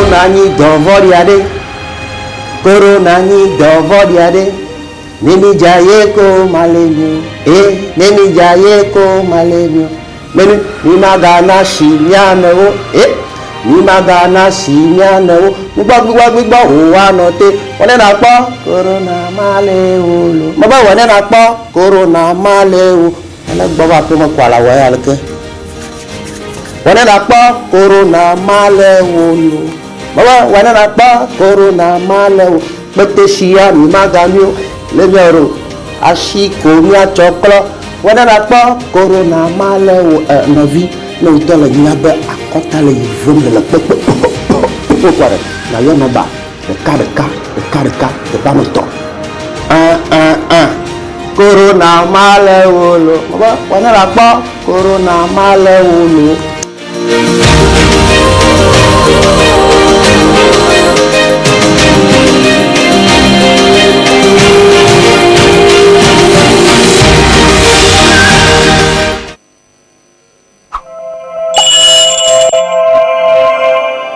Corona ni dovoriade. Corona ni dovoriade. Nemi jaye ko malenyo. Nemi jaye ko malenyo. Meni ni magana shinyana o. Ni magana shinyana o. Gbogbo o wa no te. Wọ́n na po corona male o lo. Mo ba wọ́n na po corona male o. Ala gbo ba pe mo kwala wa ya leke. Wọ́n na po corona male o lo. Mo ba wọ́n na po corona male o. Pete shia mi magami o. Le mi oro. Ashi ko mi a choklo. Wọ́n na po corona male o na vi. No to le ni abe akota le yivum le pepe. Kware. Na yo no ba. Le ka pas mon temps. Corona male wolo. On n'a pas corona male wolo.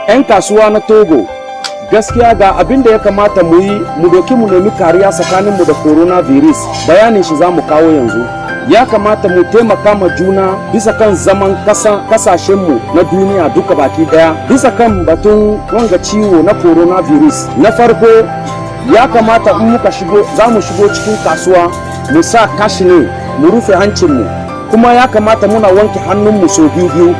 En kasuwa na Togo. Gaskiya ga abin da ya kamata mu yi mu doki mu nemi kariya tsakanin mu da coronavirus. Bayanin shi zamu kawo yanzu. Ya kamata mu taimaka ma juna bisa kan zaman kasashen mu na duniya duka baki daya bisa kan batun wanga ciwo na coronavirus. Na farko ya kamata in muka shigo zamu shigo cikin kasuwa mu sa kashi ne mu rufe hancin mu kuma ya kamata muna wanke hannun mu so biyu.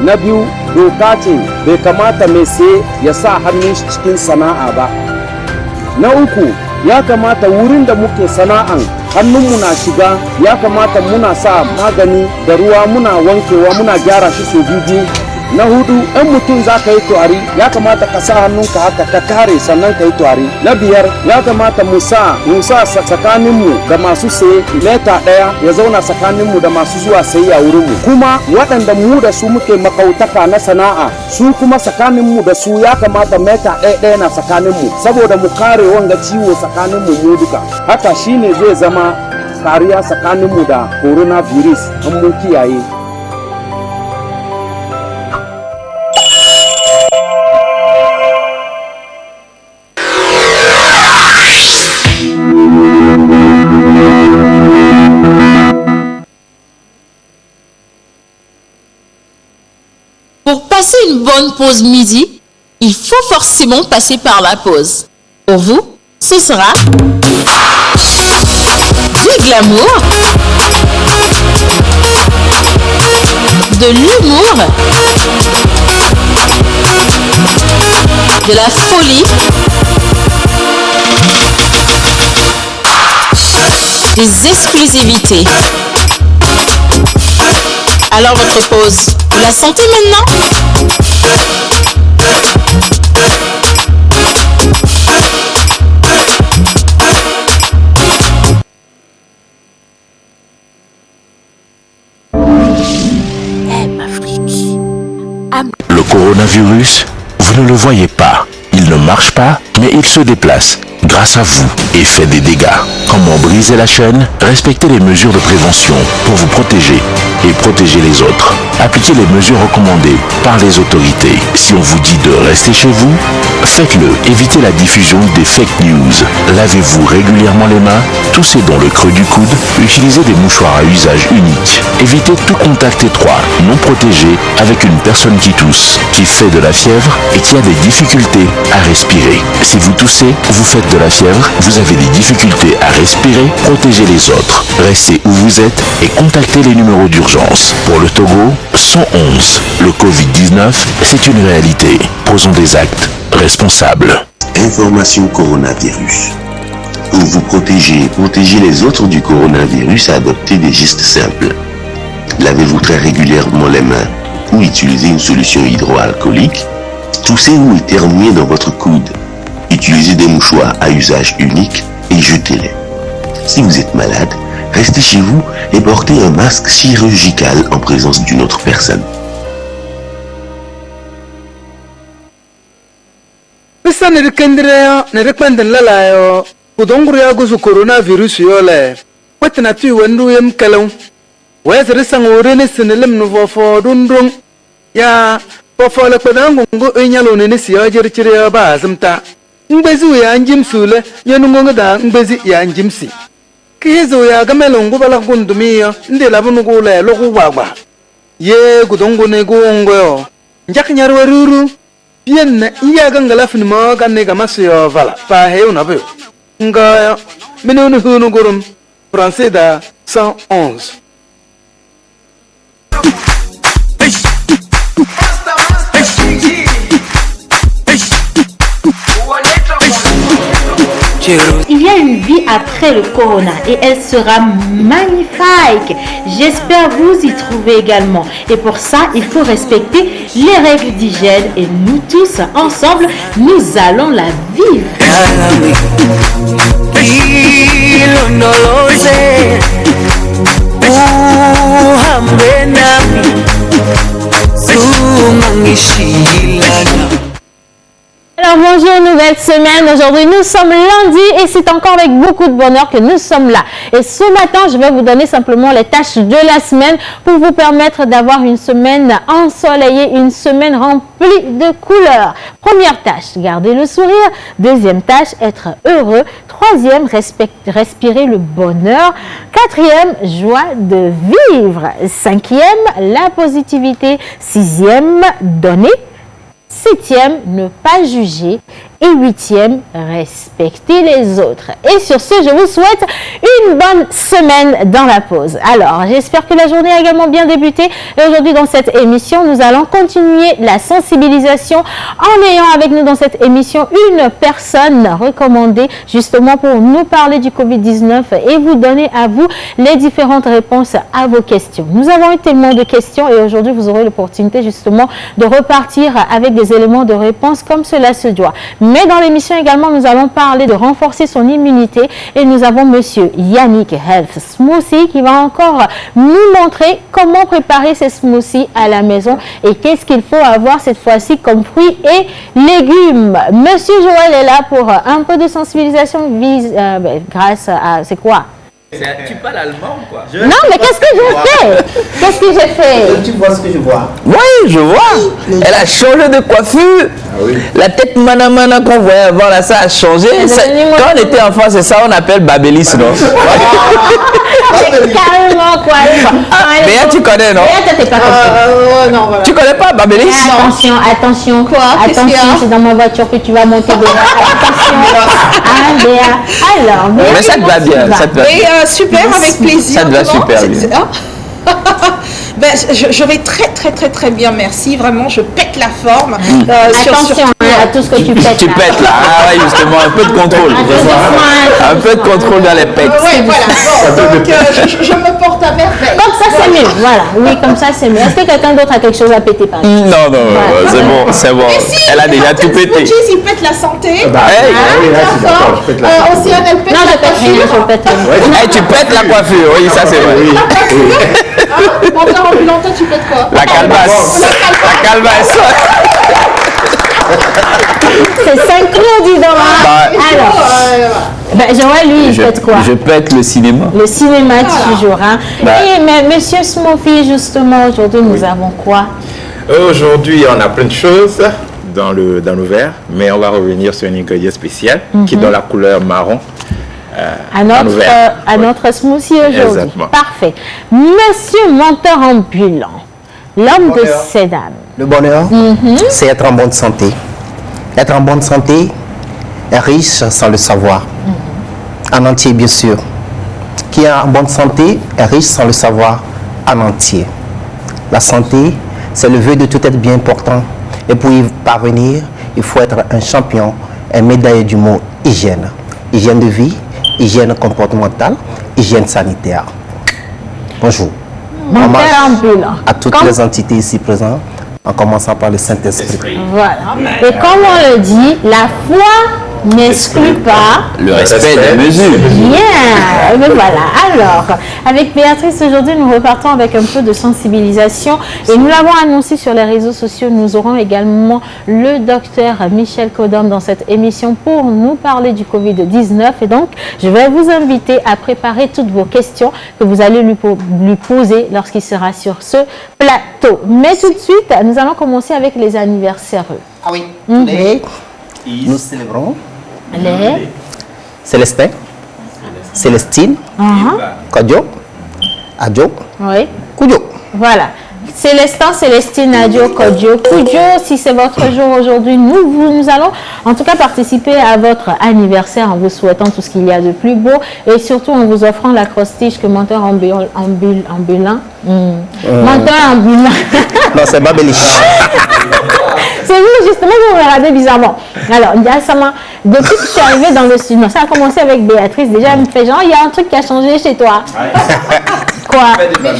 Na biyu doka ce bai kamata mai sai ya sa hannun shi cikin sana'a ba. Na uku ya kamata wurin da muke sana'an hannunmu na shiga ya kamata muna sa magani da ruwa muna wankewa muna gyara shi so biyu. Na hudu in mutum za ka yi tuwari ya kamata ka sa hannunka haka ka kare sannan ka yi tuwari. Na biyar ya kamata mu sa tsakaninmu da masu saye leta ɗaya ya zauna tsakaninmu da masu zuwa sayi a wurinmu. Kuma waɗanda mu da su muke makautaka na sana'a su kuma tsakaninmu da su ya kamata meta ɗaya na tsakaninmu saboda mu kare wanga ciwo tsakaninmu mu duka. Haka shine zai zama kariya tsakaninmu da coronavirus an mun kiyaye. Pour passer une bonne pause midi, il faut forcément passer par la pause. Pour vous, ce sera du glamour, de l'humour, de la folie, des exclusivités. Alors votre pause, vous la sentez maintenant? Le coronavirus, vous ne le voyez pas. Il ne marche pas, mais il se déplace grâce à vous et fait des dégâts. Comment briser la chaîne? Respectez les mesures de prévention pour vous protéger et protéger les autres. Appliquez les mesures recommandées par les autorités. Si on vous dit de rester chez vous, faites-le. Évitez la diffusion des fake news. Lavez-vous régulièrement les mains, toussez dans le creux du coude, utilisez des mouchoirs à usage unique. Évitez tout contact étroit, non protégé avec une personne qui tousse, qui fait de la fièvre et qui a des difficultés à respirer. Si vous toussez, vous faites de la fièvre, vous avez des difficultés à respirer, protégez les autres. Restez où vous êtes et contactez les numéros d'urgence. Pour le Togo, 111. Le Covid-19, c'est une réalité. Posons des actes responsables. Information coronavirus. Pour vous protéger et protéger les autres du coronavirus, adoptez des gestes simples. Lavez-vous très régulièrement les mains ou utilisez une solution hydroalcoolique. Toussez ou éternuez dans votre coude. Utilisez des mouchoirs à usage unique et jetez-les. Si vous êtes malade, restez chez vous et portez un masque chirurgical en présence d'une autre personne. Coronavirus yole wetina tu wendu yem kelon wezre sang orene senelam no fo dundung ya Pofole pedango ngo enyalo nene si ojer chire ba azmta. Mbezi ya njim sule yenungo da mbezi ya njim si. Kizo ya gamelo ngubala kundumiyo ndi labunu gule loku wagba. Ye gudongo ne gongo yo. Njak nyarwe ruru. Bien iya gangala finimo ganne gamasu yo vala. Pa heu na beu. Nga menunu hunu gurum. Français da 111. Il y a une vie après le corona et elle sera magnifique. J'espère vous y trouver également. Et pour ça, il faut respecter les règles d'hygiène et nous tous ensemble, nous allons la vivre. Alors bonjour, nouvelle semaine. Aujourd'hui nous sommes lundi et c'est encore avec beaucoup de bonheur que nous sommes là. Et ce matin, je vais vous donner simplement les tâches de la semaine pour vous permettre d'avoir une semaine ensoleillée, une semaine remplie de couleurs. Première tâche, garder le sourire. Deuxième tâche, être heureux. Troisième, respirer le bonheur. Quatrième, joie de vivre. Cinquième, la positivité. Sixième, donner. Septième, ne pas juger. Et huitième, respecter les autres. Et sur ce, je vous souhaite une bonne semaine dans la pause. Alors, j'espère que la journée a également bien débuté. Et aujourd'hui, dans cette émission, nous allons continuer la sensibilisation en ayant avec nous dans cette émission une personne recommandée justement pour nous parler du Covid-19 et vous donner à vous les différentes réponses à vos questions. Nous avons eu tellement de questions et aujourd'hui, vous aurez l'opportunité justement de repartir avec des éléments de réponse comme cela se doit. Mais dans l'émission également, nous allons parler de renforcer son immunité et nous avons monsieur Yannick Health Smoothie qui va encore nous montrer comment préparer ces smoothies à la maison et qu'est-ce qu'il faut avoir cette fois-ci comme fruits et légumes. Monsieur Joël est là pour un peu de sensibilisation grâce à... C'est quoi? Tu parles allemand quoi? Non, mais qu'est-ce que j'ai fait? Qu'est-ce que j'ai fait? Tu vois ce que je vois? Oui, je vois. Elle a changé de coiffure. Ah oui. La tête mana qu'on voyait avant là, ça a changé. Quand on était enfant, c'est ça on appelle Babélis, non? Carrément quoi. Mais tu connais, non? Non, voilà. Tu connais pas Babélis? Attention, attention. Quoi? Attention, c'est dans ma voiture que tu vas monter dedans. Attention. Alors, mais ça te va bien. Ça te va bien. Super, avec plaisir. Ça te va super bien. Ben, je vais très bien, merci. Vraiment, je pète la forme. Attention à tout ce que tu pètes. Tu pètes là. Ah ouais, justement, un peu de contrôle. Un peu de contrôle dans les pètes. Oui, voilà. Bon, donc, je me porte à merveille. Comme ça, c'est mieux. Voilà. Oui, comme ça, c'est mieux. Est-ce que quelqu'un d'autre a quelque chose à péter par exemple? Non, c'est bon. Si, elle a déjà tout pété. Il pète la santé. Océane, elle pète la coiffure. Tu pètes la coiffure. Oui, ça c'est vrai. Pendant plus longtemps, tu pètes quoi? La calebasse. La calebasse. C'est synchro, dis donc. Alors, Joël, lui, il pète quoi? Je pète le cinéma. Le cinéma, toujours. Hein. Mais monsieur Smoothie, justement, aujourd'hui, nous avons quoi? Aujourd'hui, on a plein de choses dans le verre, mais on va revenir sur un ingrédient spécial qui donne la couleur marron. À notre smoothie aujourd'hui. Parfait. Monsieur menteur ambulant, l'homme de ces dames. Le bonheur, c'est être en bonne santé. Être en bonne santé est riche sans le savoir. En entier, bien sûr. Qui est en bonne santé est riche sans le savoir en entier. La santé, c'est le vœu de tout être bien portant. Et pour y parvenir, il faut être un champion, un médaillé du mot hygiène. Hygiène de vie, hygiène comportementale, hygiène sanitaire. Bonjour. Menteur ambulant. À toutes les entités ici présentes, en commençant par le Saint-Esprit. Voilà. Et comme on le dit, la foi n'exclut pas le respect des mesures. Bien, mais voilà. Alors, avec Béatrice, aujourd'hui, nous repartons avec un peu de sensibilisation et nous l'avons annoncé sur les réseaux sociaux. Nous aurons également le docteur Michel Kodom dans cette émission pour nous parler du Covid-19 et donc, je vais vous inviter à préparer toutes vos questions que vous allez lui poser lorsqu'il sera sur ce plateau. Mais tout de suite, nous allons commencer avec les anniversaires. Ah oui, nous célébrons les Célestin, Célestine, Kodjo, Adjo, Kudjo. Voilà. Célestin, Célestine, Adio, Kodjo, Kudjo, si c'est votre jour aujourd'hui, nous allons en tout cas participer à votre anniversaire en vous souhaitant tout ce qu'il y a de plus beau et surtout en vous offrant l'acrostiche que menteur ambulant. Menteur ambulant. Non, c'est Babélie. C'est vous, justement, vous me regardez bizarrement. Alors, depuis que je suis arrivée dans le studio, ça a commencé avec Béatrice. Déjà, elle me fait genre, il y a un truc qui a changé chez toi. Quoi? Il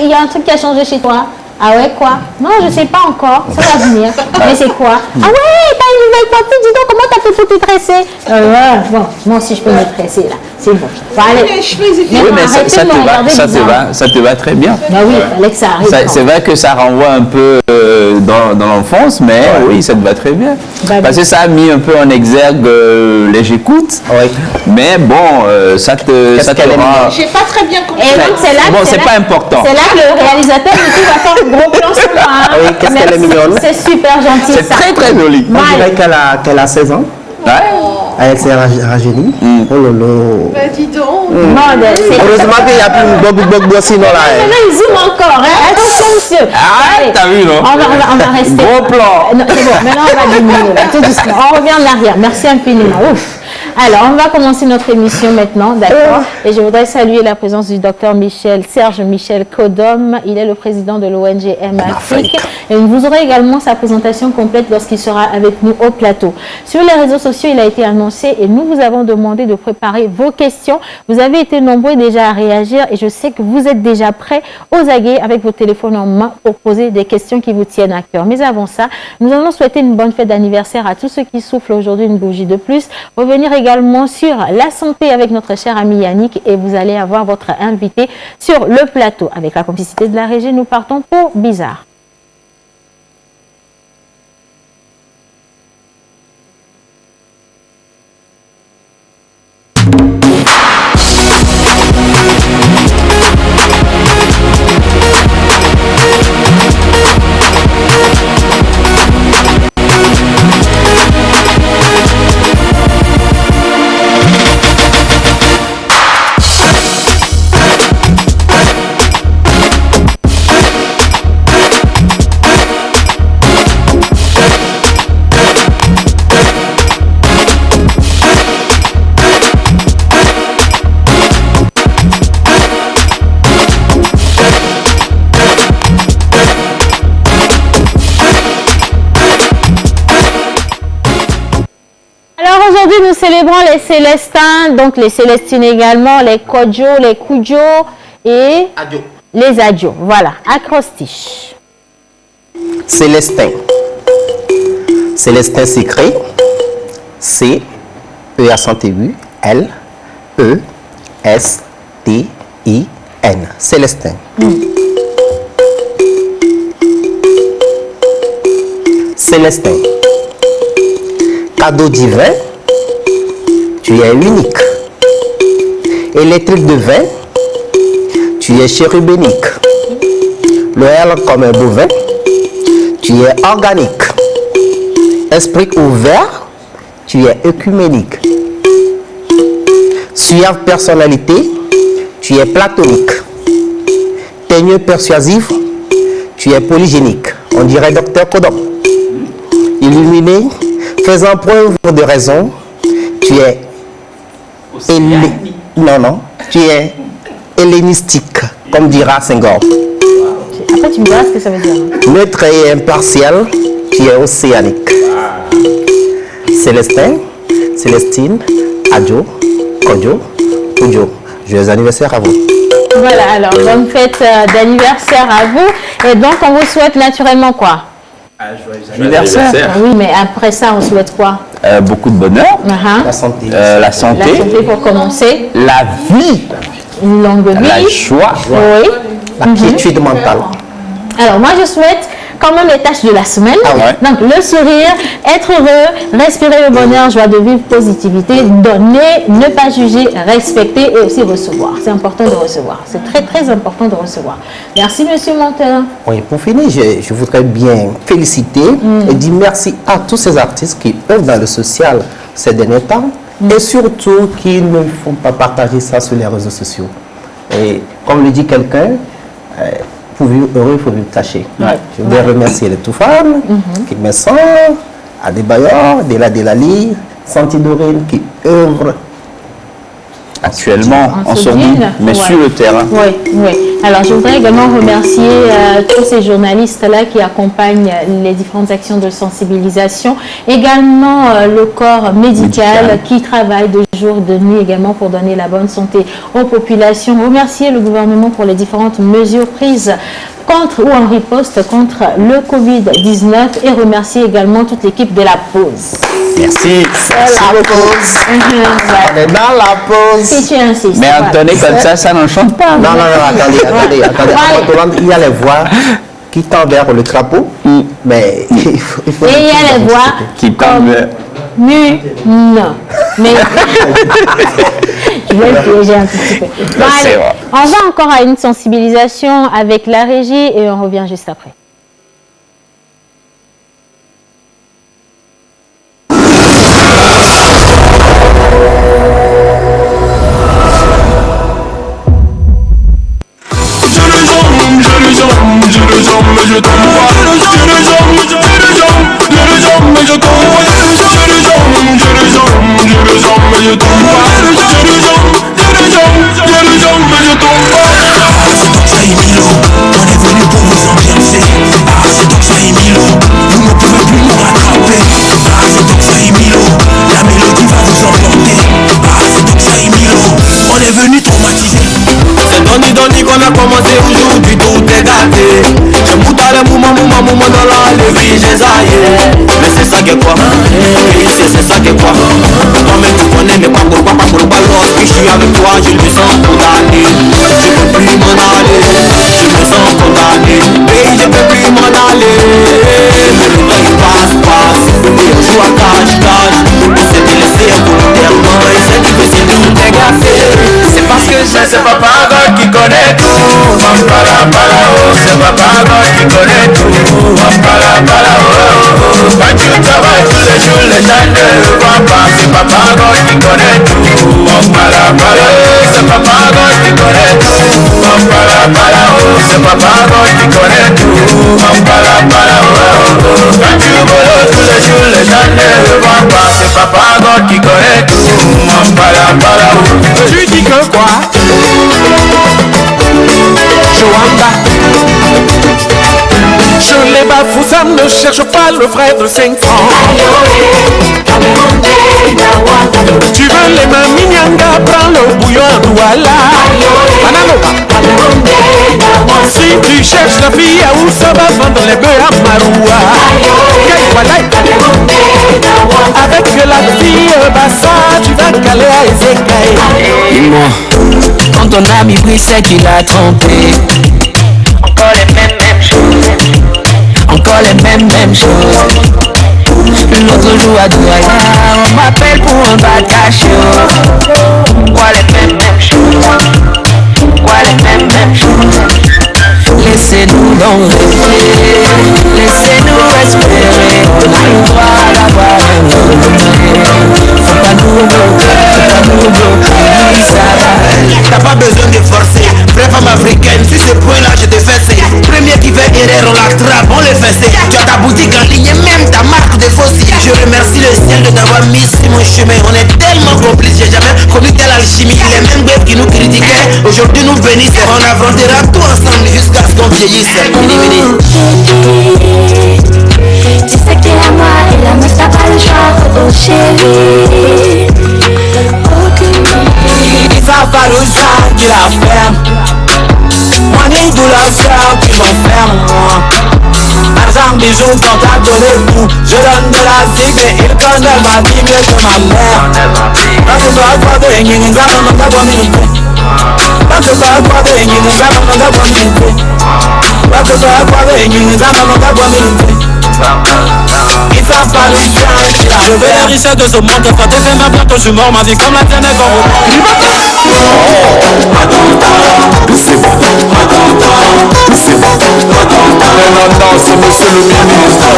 y a un truc qui a changé chez toi. Ah ouais, quoi? Non, je sais pas encore. Ça va venir. Mais c'est quoi? Ah ouais, t'as une nouvelle copine. Dis donc, comment t'as fait pour te tresser? Bon, moi aussi, je peux me tresser, là. C'est bon. Oui, mais ça te va très bien. Bah oui, il fallait que ça arrive. C'est vrai que ça renvoie un peu dans l'enfance, mais oui, ça te va très bien. Parce que ça a mis un peu en exergue les j'écoute. Mais bon, ça te rend... J'ai pas très bien compris. Bon, c'est pas important. C'est là que le réalisateur va faire un gros plan sur moi. Oui, qu'est-ce qu'elle est mignonne. C'est super gentil. C'est très très joli. On dirait qu'elle a 16 ans. Elle s'est rajeunie. Oh lolo. Bah dis donc. Heureusement qu'il n'y a plus une bob sinon là. Maintenant, il zoome encore. Attention, monsieur. Ah, t'as vu, non? On va rester. Gros plan. C'est bon, maintenant on va diminuer. Tout doucement. On revient en arrière. Merci infiniment. Ouf. Alors, on va commencer notre émission maintenant, d'accord? Et je voudrais saluer la présence du docteur Serge Michel Kodom. Il est le président de l'ONG M Afrique. Et vous aurez également sa présentation complète lorsqu'il sera avec nous au plateau. Sur les réseaux sociaux, il a été annoncé et nous vous avons demandé de préparer vos questions. Vous avez été nombreux déjà à réagir et je sais que vous êtes déjà prêts aux aguets avec vos téléphones en main pour poser des questions qui vous tiennent à cœur. Mais avant ça, nous allons souhaiter une bonne fête d'anniversaire à tous ceux qui soufflent aujourd'hui une bougie de plus. Revenir également sur la santé avec notre cher ami Yannick et vous allez avoir votre invité sur le plateau. Avec la complicité de la régie, nous partons pour Bizarre. Aujourd'hui, nous célébrons les Célestins, donc les Célestines également, les Kodjo, les Kudjo et les Adjo. Voilà, acrostiche. Célestin. Célestin s'écrit C, E accent aigu, L, E, S, T, I, N. Célestin. Célestin. Cadeau divin. Tu es unique. Électrique de vin, tu es chérubénique. Le L comme un bovin, tu es organique. Esprit ouvert, tu es œcuménique. Suave personnalité, tu es platonique. Teigneux persuasif, tu es polygénique. On dirait docteur Kodom. Illuminé, faisant preuve de raison, tu es tu es hellénistique, comme dira Senghor. Après, tu me diras ce que ça veut dire. Neutre et impartial, tu es océanique. Célestin, Célestine, Adjo, Kodjo, Kudjo. Joyeux anniversaire à vous. Voilà, alors bonne fête d'anniversaire à vous. Et donc, on vous souhaite naturellement quoi? anniversaire. Oui, mais après ça, on souhaite quoi? Beaucoup de bonheur. La santé. La santé. La santé pour commencer. La vie. Une longue vie. La joie. Oui. La quiétude mentale. Alors, moi, je souhaite quand même les tâches de la semaine. Donc, le sourire, être heureux, respirer le bonheur, joie de vivre, positivité, donner, ne pas juger, respecter et aussi recevoir. C'est important de recevoir. C'est très, très important de recevoir. Merci, Monsieur Monteur. Oui, pour finir, je voudrais bien féliciter et dire merci à tous ces artistes qui œuvrent dans le social ces derniers temps et surtout qui ne font pas partager ça sur les réseaux sociaux. Et comme le dit quelqu'un, pour vivre heureux, il faut vivre caché. Je voudrais remercier les Toufan, Kikmessan, Adebayor, Delali, Santi Dorine qui œuvrent actuellement en sourdine, mais sur le terrain. Oui, oui. Alors, je voudrais également remercier tous ces journalistes-là qui accompagnent les différentes actions de sensibilisation. Également, le corps médical qui travaille de jour, de nuit également pour donner la bonne santé aux populations. Remercier le gouvernement pour les différentes mesures prises contre ou en riposte contre le Covid-19 et remercier également toute l'équipe de la pause. Merci. Merci beaucoup. On est dans la pause. Si tu insistes. Mais Anthony, comme ça n'en chante pas. Non, attendez. Il y a les voix qui tendent vers le crapaud, mais il faut et il y a les voix qui parlent. Non. Mais je vais le piéger un petit peu. Bon, allez, on va encore à une sensibilisation avec la régie et on revient juste après. Aujourd'hui tout est gâté. Je monte à la mouma dans la vie, j'ai zaillé. Mais c'est ça que quoi? C'est ça que quoi? Toi-même tu connais, mais pas pourquoi lorsque je suis avec toi, je me sens condamné. Je peux plus m'en aller, je me sens condamné. Et je peux plus m'en aller. Mais le temps il passe, et on joue à cache-cache. On s'est délaissé volontairement et c'est difficile de tout dégager. C'est parce que c'est Papa God qui connaît tout. C'est Papa God qui connaît tout. Quand tu travailles tous les jours, les gens ne le voient pas. C'est Papa God qui connaît tout. C'est Papa God qui connaît tout. C'est Papa God qui connaît tout. Quand tu voles tous les jours, les gens ne le voient pas. C'est Papa God qui connaît tout. Tu dis que quoi? Joanda. Je les bafoue, ça ne cherche pas le vrai de 5 francs. Tu veux les mains mignanga, prends le bouillon à Douala. Si tu cherches la fille à où ça va vendre les bœufs à Maroua. Avec la fille Bassa, tu vas caler à Ezekiel. Dis-moi, quand ton ami pris, c'est qu'il a trompé. Encore les mêmes choses. Encore les mêmes choses. L'autre jour à Douala, on m'appelle pour un bad cachot. Quoi les mêmes choses? Quoi les mêmes choses? Laissez-nous donc rêver, laissez-nous espérer. On a le droit d'avoir un autre. Faut pas nous bloquer, ça va. T'as pas besoin de forcer, vraie femme africaine, sur ce point là je te fais c'est. Premier qui fait erreur, on l'attrape, on le fait c'est. Tu as ta boutique en ligne et même ta marque de fossiles. Je remercie le ciel de t'avoir mis sur mon chemin. On est tellement complices, j'ai jamais connu telle alchimie. Les mêmes bêtes qui nous critiquaient, aujourd'hui nous bénissent. On affrontera tout ensemble jusqu'à ce qu'on vieillisse. Tu sais qu'il a moi et la meuf t'as pas le choix, oh chérie. Ça va le genre qui la ferme. Moi ni de la ferme qui m'enferme moi. Argent bijoux quand t'as donné tout. Je donne de la zig et il connaît ma vie mieux que ma mère. Quand tu vas quoi de hinging in Ghana, non t'as pas minute. Quand tu vas quoi de hinging in Ghana, non t'as pas minute. Quand tu vas quoi de hinging in Ghana, non t'as pas minute. Ils savent pas le chien. Je veux les richesses de ce monde. Quand t'es fait bientôt je suis mort. Ma vie comme la tienne est comme vous. C'est bon, c'est bon. Maintenant c'est monsieur le ministre.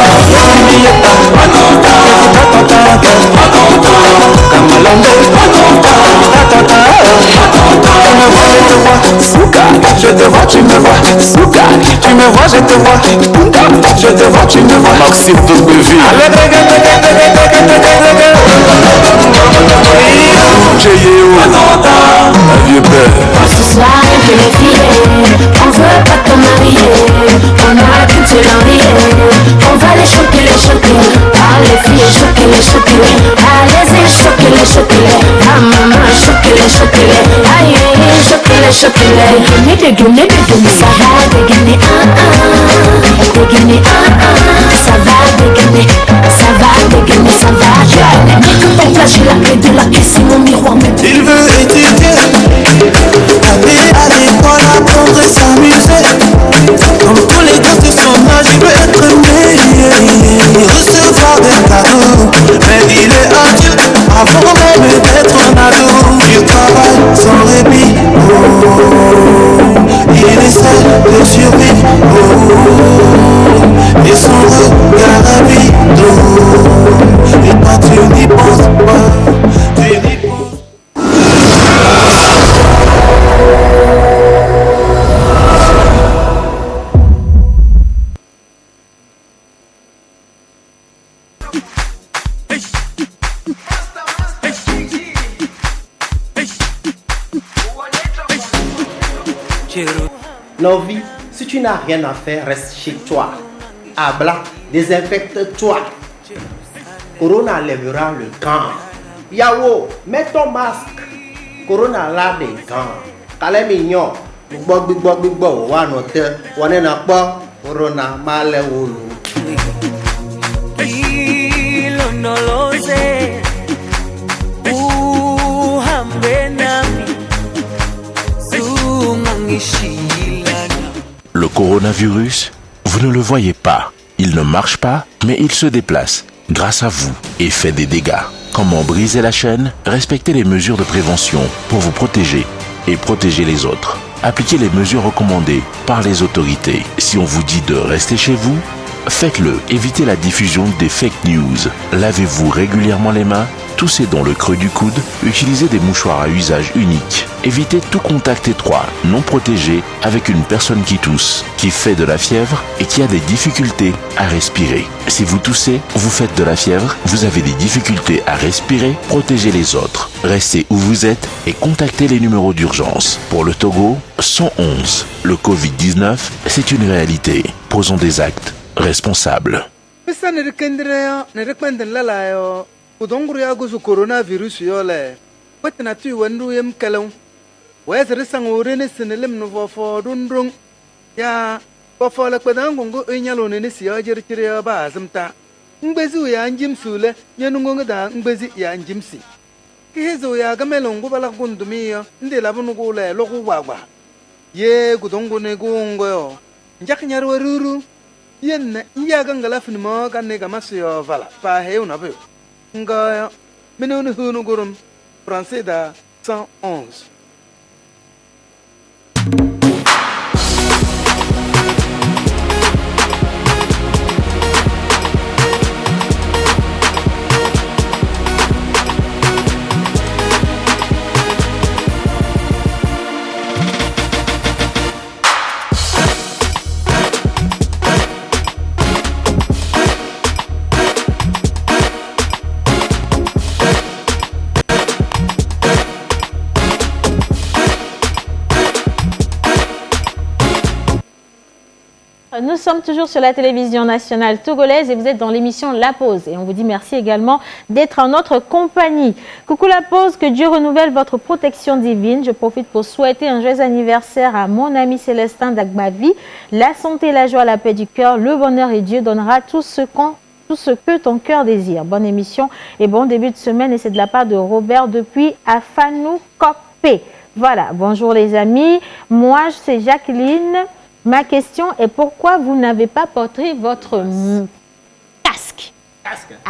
Je te vois, tu me vois. Souka, tu me vois, je te vois. Je te vois, tu me vois. Maxime de Beville. Un vieux père. Ce soir, que les filles, on veut pas te marier. On a qu'une seule envie. On va les choquer. Ah, les filles, choquer. Allez-y, choquer. Ah, maman, choquer. Aïe, choquer. Dégainer. Ça va dégainer, dégainer, ça va dégainer, ça va. Mais que ton plat, j'ai la clé de la caisse, c'est mon miroir. Il veut étudier, aller à l'école, apprendre et s'amuser. Comme tous les gosses de son âge, il veut être aimé, recevoir des cadeaux. Mais il est adulte avant même d'être un ado. Il travaille sans répit, il essaie de survivre, et son regard rapide. Et quand tu n'y penses pas, tu n'y penses pas. Novi, si tu n'as rien à faire, reste chez toi. Abla, désinfecte-toi. Corona lèvera le camp. Yao, mets ton masque. Corona l'a des gants. Calais mignon. Bigbo, one hotel, one in a bar. Corona male wulu. Hilo no lo sé. Uhambe nami. Sumangishilana. Le coronavirus, vous ne le voyez pas. Il ne marche pas, mais il se déplace, grâce à vous, et fait des dégâts. Comment briser la chaîne? Respectez les mesures de prévention pour vous protéger et protéger les autres. Appliquez les mesures recommandées par les autorités. Si on vous dit de rester chez vous, faites-le. Évitez la diffusion des fake news. Lavez-vous régulièrement les mains. Toussez dans le creux du coude. Utilisez des mouchoirs à usage unique. Évitez tout contact étroit, non protégé, avec une personne qui tousse, qui fait de la fièvre et qui a des difficultés à respirer. Si vous toussez, vous faites de la fièvre, vous avez des difficultés à respirer, protégez les autres. Restez où vous êtes et contactez les numéros d'urgence. Pour le Togo, 111. Le Covid-19, c'est une réalité. Posons des actes responsables. Udonguru ya gusu coronavirus yole wetina tu wendu yem kelon wezere sangore ne senelim no fofo dundrung ya fofo le kpedangungu enyalo ne si ajerchire ya ba azimta ngbezi ya njim sule nyenungu da ngbezi ya njimsi kihezo ya gamelongu bala gundumi yo ndi labunugu le logu gwagwa ye gudongu ne gungo yo njaknyar waruru yenne iya gangala finimo kanne gamasu yo vala pa heuna be Ngaya, menonu hunu gurum, français da 111. Nous sommes toujours sur la télévision nationale togolaise et vous êtes dans l'émission La Pause. Et on vous dit merci également d'être en notre compagnie. Coucou La Pause, que Dieu renouvelle votre protection divine. Je profite pour souhaiter un joyeux anniversaire à mon ami Célestin d'Agbavi. La santé, la joie, la paix du cœur, le bonheur et Dieu donnera tout ce que ton cœur désire. Bonne émission et bon début de semaine. Et c'est de la part de Robert depuis Afanou Kopé. Voilà, bonjour les amis. Moi, c'est Jacqueline. Ma question est pourquoi vous n'avez pas porté votre casque?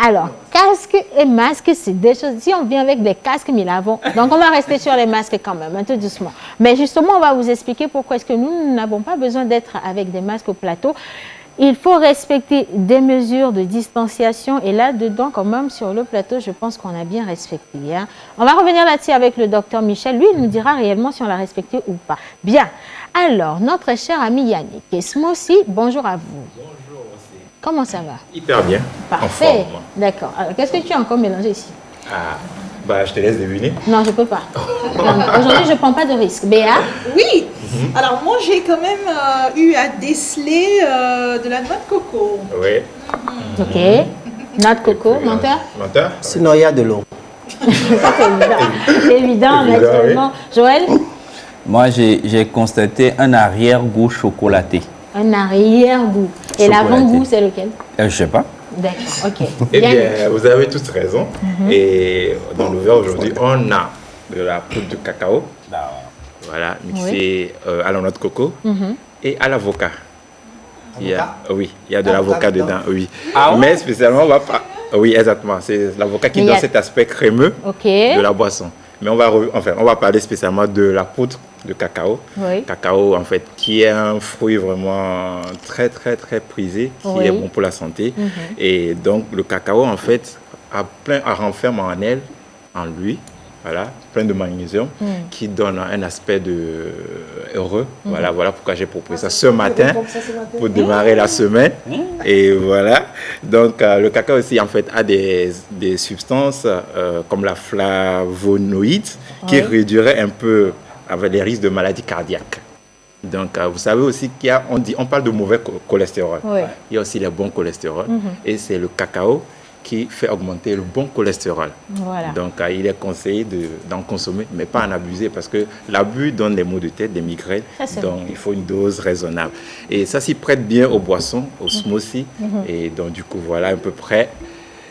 Alors, casque et masque, c'est des choses. Si on vient avec des casques, mais l'avons. Donc, on va rester sur les masques quand même, un peu doucement. Mais justement, on va vous expliquer pourquoi est-ce que nous n'avons pas besoin d'être avec des masques au plateau. Il faut respecter des mesures de distanciation. Et là-dedans, quand même, sur le plateau, je pense qu'on a bien respecté. Hein. On va revenir là-dessus avec le docteur Michel. Lui, il nous dira réellement si on l'a respecté ou pas. Bien. Alors, notre cher ami Yannick Esmo aussi, bonjour à vous. Bonjour aussi. Comment ça va? Hyper bien. Parfait. D'accord. Alors, qu'est-ce que tu as encore mélangé ici? Ah, bah, je te laisse deviner. Non, je ne peux pas. Aujourd'hui, je ne prends pas de risque. Béa? Oui. Alors, moi, j'ai quand même eu à déceler de la noix de coco. Oui. Ok. Noix de coco, menteur? Menteur? Sinon, il y a de l'eau. C'est évident, naturellement. Oui. Joël? Moi, j'ai constaté un arrière-goût chocolaté. Un arrière-goût. Et l'avant-goût, c'est lequel? Je ne sais pas. D'accord, ok. Eh bien, vous avez tous raison. Et dans le verre aujourd'hui, on a de la poudre de cacao. Voilà, mixée à la noix de coco et à l'avocat. Oui, il y a de l'avocat dedans, oui. Mais spécialement, on va pas... Oui, exactement. C'est l'avocat qui donne cet aspect crémeux de la boisson. Mais on va parler spécialement de la poudre de cacao. Oui. Cacao, en fait, qui est un fruit vraiment très, très, très prisé, qui est bon pour la santé. Et donc, le cacao, en fait, renferme en elle, en lui, voilà, plein de magnésium, qui donne un aspect heureux. Voilà pourquoi j'ai proposé ça ce matin, pour démarrer la semaine. Et voilà. Donc, le cacao aussi, en fait, a des substances comme la flavonoïde qui réduirait un peu avec les risques de maladies cardiaques. Donc, vous savez aussi on parle de mauvais cholestérol. Il y a aussi les bons cholestérol. Et c'est le cacao qui fait augmenter le bon cholestérol. Voilà. Donc, il est conseillé d'en consommer, mais pas en abuser, parce que l'abus donne des maux de tête, des migraines. Donc, il faut une dose raisonnable. Et ça s'y prête bien aux boissons, aux smoothies. Et donc, du coup, voilà à peu près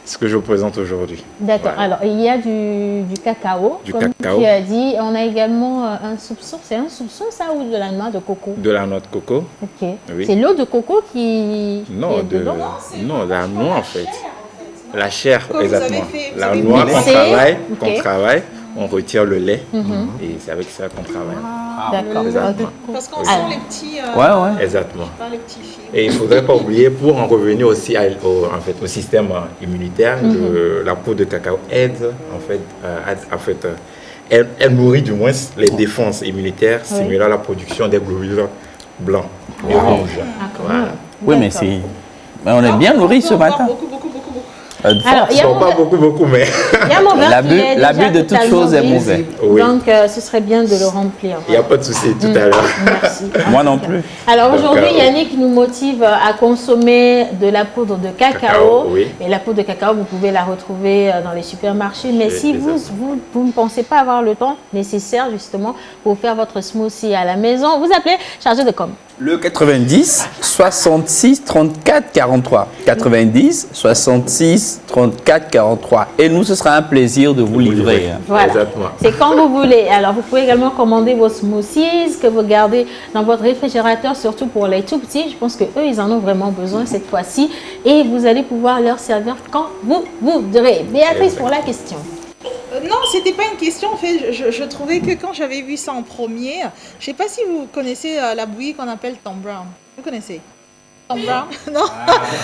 ce que je vous présente aujourd'hui. D'accord. Voilà. Alors, il y a du cacao, comme tu as dit. On a également un soupçon. C'est un soupçon, ça, ou de la noix de coco? De la noix de coco. Ok. Oui. C'est l'eau de coco qui... Non, la noix, en fait. La chair, exactement. La noix qu'on travaille, on retire le lait et c'est avec ça qu'on travaille. D'accord. Parce qu'on sent les petits... Exactement. Les petits fils. Et il ne faudrait pas oublier, pour en revenir aussi au système immunitaire, la poudre de cacao aide, elle nourrit du moins les défenses immunitaires, stimulant la production des globules blancs et rouges. Voilà. Oui, mais on est bien nourris ce matin. Beaucoup. Alors, il y a pas beaucoup, mais l'abus de toute chose est mauvais. Oui. Donc, ce serait bien de le remplir. Il n'y a pas de souci, tout à l'heure. Merci. Moi non plus. Alors, aujourd'hui, Yannick nous motive à consommer de la poudre de cacao. Et la poudre de cacao, vous pouvez la retrouver dans les supermarchés. Mais si vous ne pensez pas avoir le temps nécessaire, justement, pour faire votre smoothie à la maison, vous appelez chargé de com. Le 90 66 34 43. 90 66 34 43. Et nous, ce sera un plaisir de vous livrer. Voilà. C'est quand vous voulez. Alors, vous pouvez également commander vos smoothies que vous gardez dans votre réfrigérateur, surtout pour les tout petits. Je pense qu'eux, ils en ont vraiment besoin cette fois-ci. Et vous allez pouvoir leur servir quand vous voudrez. Béatrice, pour la question. Non, c'était pas une question. En fait, je trouvais que quand j'avais vu ça en premier, je sais pas si vous connaissez la bouillie qu'on appelle Tom Brown. Vous connaissez Tom Brown? Non.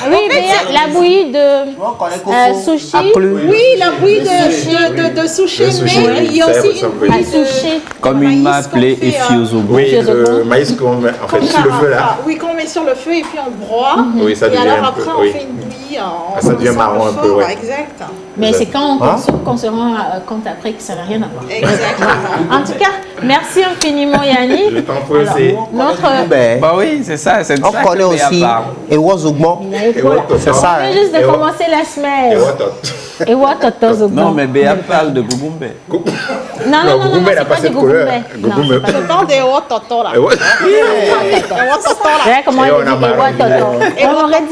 Oui, mais la bouillie de sushi. Oui, la bouillie de sushi, mais il y a aussi une bouillie de comme une main appelée Efiozobo. Oui, le maïs qu'on met sur le feu là. Oui, qu'on met sur le feu et puis on broie. Oui, ça devient et alors après, on fait une bouillie puis on ça devient sent marron un peu, fort, ouais. Exact. Mais c'est quand on consomme qu'on se rend compte après que ça n'a rien à voir. Exactement. En tout cas, merci infiniment Yannick. Le temps pour essayer. Notre... Bah oui, c'est ça. C'est On connaît aussi Ewozogbo. C'est ça. On vient juste de commencer la semaine. Et what Non, mais Béa parle de Gougoumbe. Non, c'est pas du Gougoumbe. Je parle de Ewototo là. Ewototo là. Regarde comment elle dit Ewototo.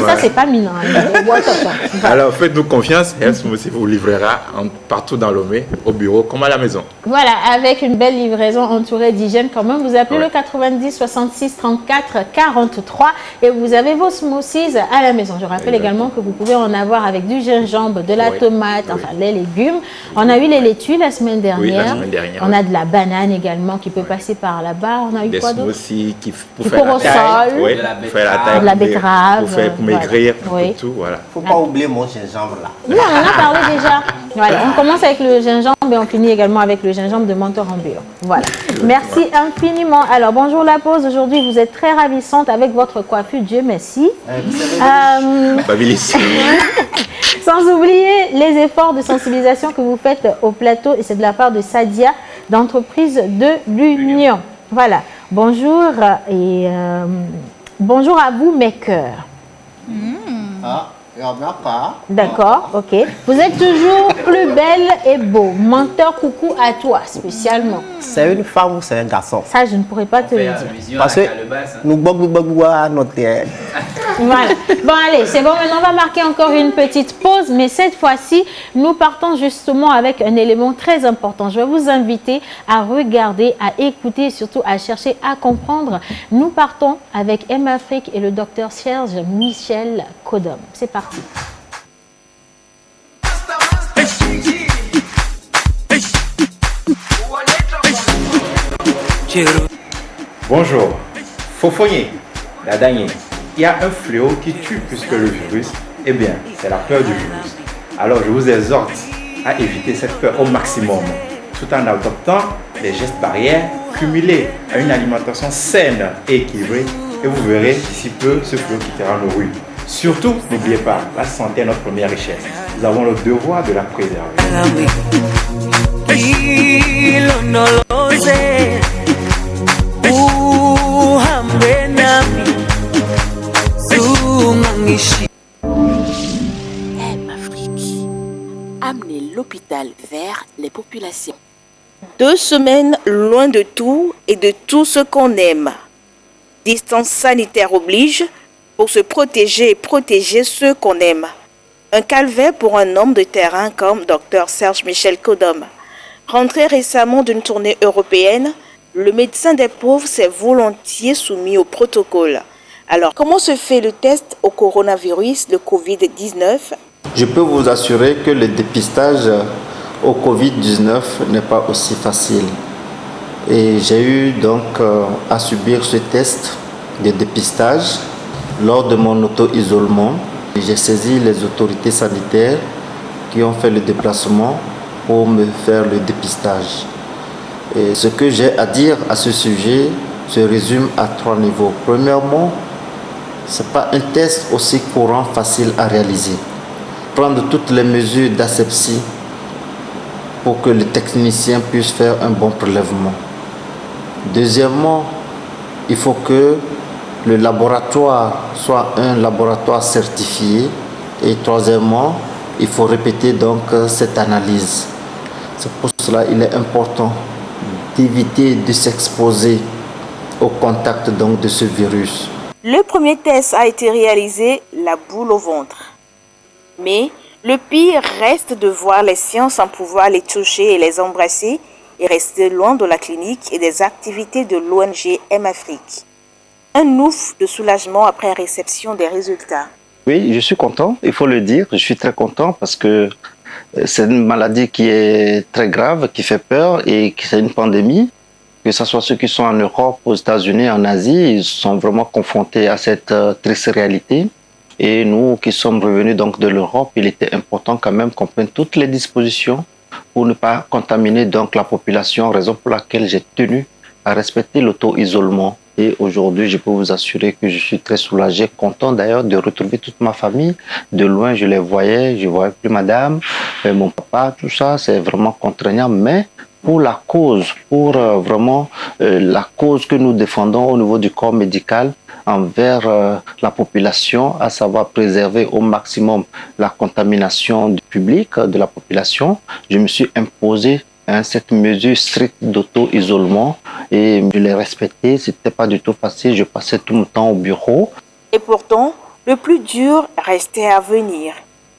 Ça c'est pas minant. Alors faites-nous confiance, Health Moussi vous livrera partout dans Lomé, au bureau comme à la maison. Voilà, avec une belle livraison entourée d'hygiène quand même. Vous appelez le 90 66 34 43 et vous avez vos smoothies à la maison. Je rappelle également que vous pouvez en avoir avec du gingembre, de la tomate, enfin les légumes. On a eu les laitues la semaine dernière. Oui, la semaine dernière. On a de la banane également qui peut passer par là-bas. On a eu des quoi d'autre? smoothies pour faire la taille. Oui, pour faire la taille. De la betterave. Pour maigrir, voilà. pour tout, voilà. Faut pas oublier mon gingembre là. Non, on en a parlé déjà. Voilà, on commence avec le gingembre et on finit également avec le gingembre de mentor en bio. Voilà. Merci infiniment. Alors, bonjour la pause. Aujourd'hui, vous êtes très ravissante avec votre coiffure. Dieu merci. Sans oublier les efforts de sensibilisation que vous faites au plateau et c'est de la part de Sadia d'entreprise de l'Union. Voilà. Bonjour et bonjour à vous mes cœurs. Il n'y en a pas. D'accord, ok. Vous êtes toujours plus belle et beau. Menteur, coucou à toi spécialement. C'est une femme ou c'est un garçon? Ça, je ne pourrais pas te le dire. Parce que nous à notre terre. Voilà. Bon, allez, c'est bon. Maintenant, on va marquer encore une petite pause. Mais cette fois-ci, nous partons justement avec un élément très important. Je vais vous inviter à regarder, à écouter et surtout à chercher à comprendre. Nous partons avec M-Afrique et le docteur Serge Michel Kodom. C'est parti. Bonjour, Fofoyé, la dernière. Il y a un fléau qui tue plus que le virus. Eh bien, c'est la peur du virus. Alors, je vous exhorte à éviter cette peur au maximum, tout en adoptant les gestes barrières cumulés à une alimentation saine et équilibrée. Et vous verrez d'ici peu ce fléau quittera nos rues. Surtout, n'oubliez pas, la santé est notre première richesse. Nous avons le devoir de la préserver. M-Afrique, amener l'hôpital vers les populations. 2 semaines loin de tout et de tout ce qu'on aime. Distance sanitaire oblige. Pour se protéger et protéger ceux qu'on aime. Un calvaire pour un homme de terrain comme Dr Serge Michel Kodom. Rentré récemment d'une tournée européenne, le médecin des pauvres s'est volontiers soumis au protocole. Alors, comment se fait le test au coronavirus, le Covid-19? Je peux vous assurer que le dépistage au Covid-19 n'est pas aussi facile. Et j'ai eu donc à subir ce test de dépistage. Lors de mon auto-isolement, j'ai saisi les autorités sanitaires qui ont fait le déplacement pour me faire le dépistage. Et ce que j'ai à dire à ce sujet se résume à 3 niveaux. Premièrement, ce n'est pas un test aussi courant, facile à réaliser. Prendre toutes les mesures d'asepsie pour que le technicien puisse faire un bon prélèvement. Deuxièmement, il faut que le laboratoire soit un laboratoire certifié. Et troisièmement, il faut répéter donc cette analyse. C'est pour cela qu'il est important d'éviter de s'exposer au contact donc de ce virus. Le premier test a été réalisé, la boule au ventre. Mais le pire reste de voir les sciences sans pouvoir les toucher et les embrasser et rester loin de la clinique et des activités de l'ONG M-Afrique. Un ouf de soulagement après réception des résultats. Oui, je suis content, il faut le dire. Je suis très content parce que c'est une maladie qui est très grave, qui fait peur et qui c'est une pandémie. Que ce soit ceux qui sont en Europe, aux États-Unis, en Asie, ils sont vraiment confrontés à cette triste réalité. Et nous qui sommes revenus donc de l'Europe, il était important quand même qu'on prenne toutes les dispositions pour ne pas contaminer donc la population, raison pour laquelle j'ai tenu à respecter l'auto-isolement. Et aujourd'hui, je peux vous assurer que je suis très soulagé, content d'ailleurs de retrouver toute ma famille. De loin, je les voyais, je ne voyais plus madame, mon papa, tout ça, c'est vraiment contraignant. Mais pour la cause, pour vraiment la cause que nous défendons au niveau du corps médical envers la population, à savoir préserver au maximum la contamination du public, de la population, je me suis imposé cette mesure stricte d'auto-isolement et je l'ai respectée. C'était pas du tout facile, je passais tout mon temps au bureau. Et pourtant, le plus dur restait à venir.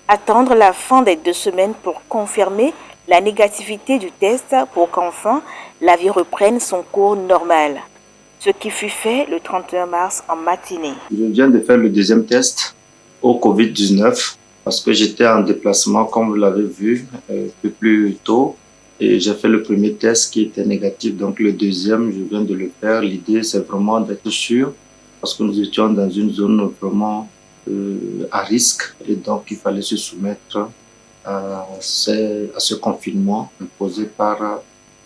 Attendre la fin des 2 semaines pour confirmer la négativité du test pour qu'enfin la vie reprenne son cours normal. Ce qui fut fait le 31 mars en matinée. Je viens de faire le 2e test au Covid-19 parce que j'étais en déplacement, comme vous l'avez vu, un peu plus tôt. Et j'ai fait le 1er test qui était négatif, donc le 2e, je viens de le faire. L'idée, c'est vraiment d'être sûr parce que nous étions dans une zone vraiment à risque et donc il fallait se soumettre à ce confinement imposé par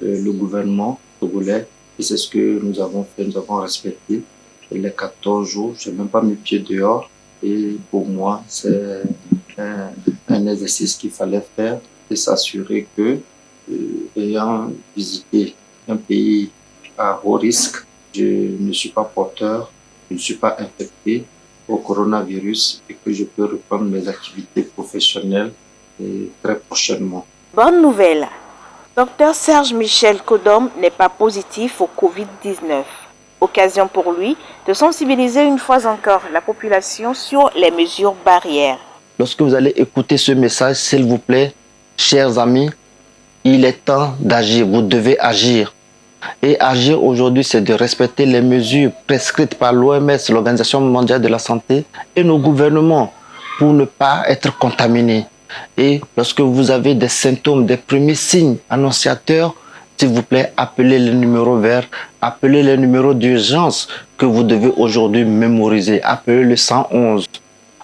le gouvernement togolais. Et c'est ce que nous avons fait, nous avons respecté les 14 jours. Je n'ai même pas mis pied dehors et pour moi, c'est un exercice qu'il fallait faire et s'assurer que ayant visité un pays à haut risque, je ne suis pas porteur, je ne suis pas infecté au coronavirus et que je peux reprendre mes activités professionnelles très prochainement. Bonne nouvelle, Dr Serge Michel Kodom n'est pas positif au Covid-19. Occasion pour lui de sensibiliser une fois encore la population sur les mesures barrières. Lorsque vous allez écouter ce message, s'il vous plaît, chers amis, il est temps d'agir, vous devez agir. Et agir aujourd'hui, c'est de respecter les mesures prescrites par l'OMS, l'Organisation mondiale de la santé, et nos gouvernements pour ne pas être contaminés. Et lorsque vous avez des symptômes, des premiers signes annonciateurs, s'il vous plaît, appelez le numéro vert, appelez le numéro d'urgence que vous devez aujourd'hui mémoriser. Appelez le 111,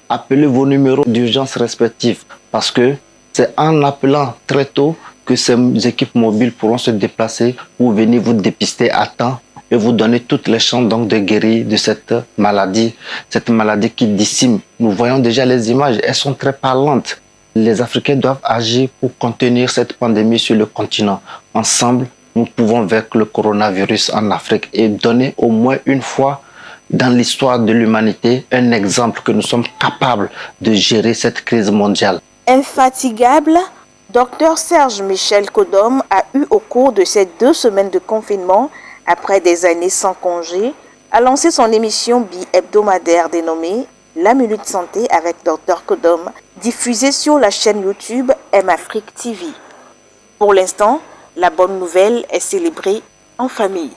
appelez vos numéros d'urgence respectifs parce que c'est en appelant très tôt que ces équipes mobiles pourront se déplacer pour venir vous dépister à temps et vous donner toutes les chances donc de guérir de cette maladie qui décime. Nous voyons déjà les images, elles sont très parlantes. Les Africains doivent agir pour contenir cette pandémie sur le continent. Ensemble, nous pouvons vaincre le coronavirus en Afrique et donner au moins une fois dans l'histoire de l'humanité un exemple que nous sommes capables de gérer cette crise mondiale. Infatigable, Dr Serge Michel Kodom a eu au cours de ces 2 semaines de confinement, après des années sans congé, a lancé son émission bi-hebdomadaire dénommée La Minute Santé avec Dr Kodom, diffusée sur la chaîne YouTube M-Afrique TV. Pour l'instant, la bonne nouvelle est célébrée en famille.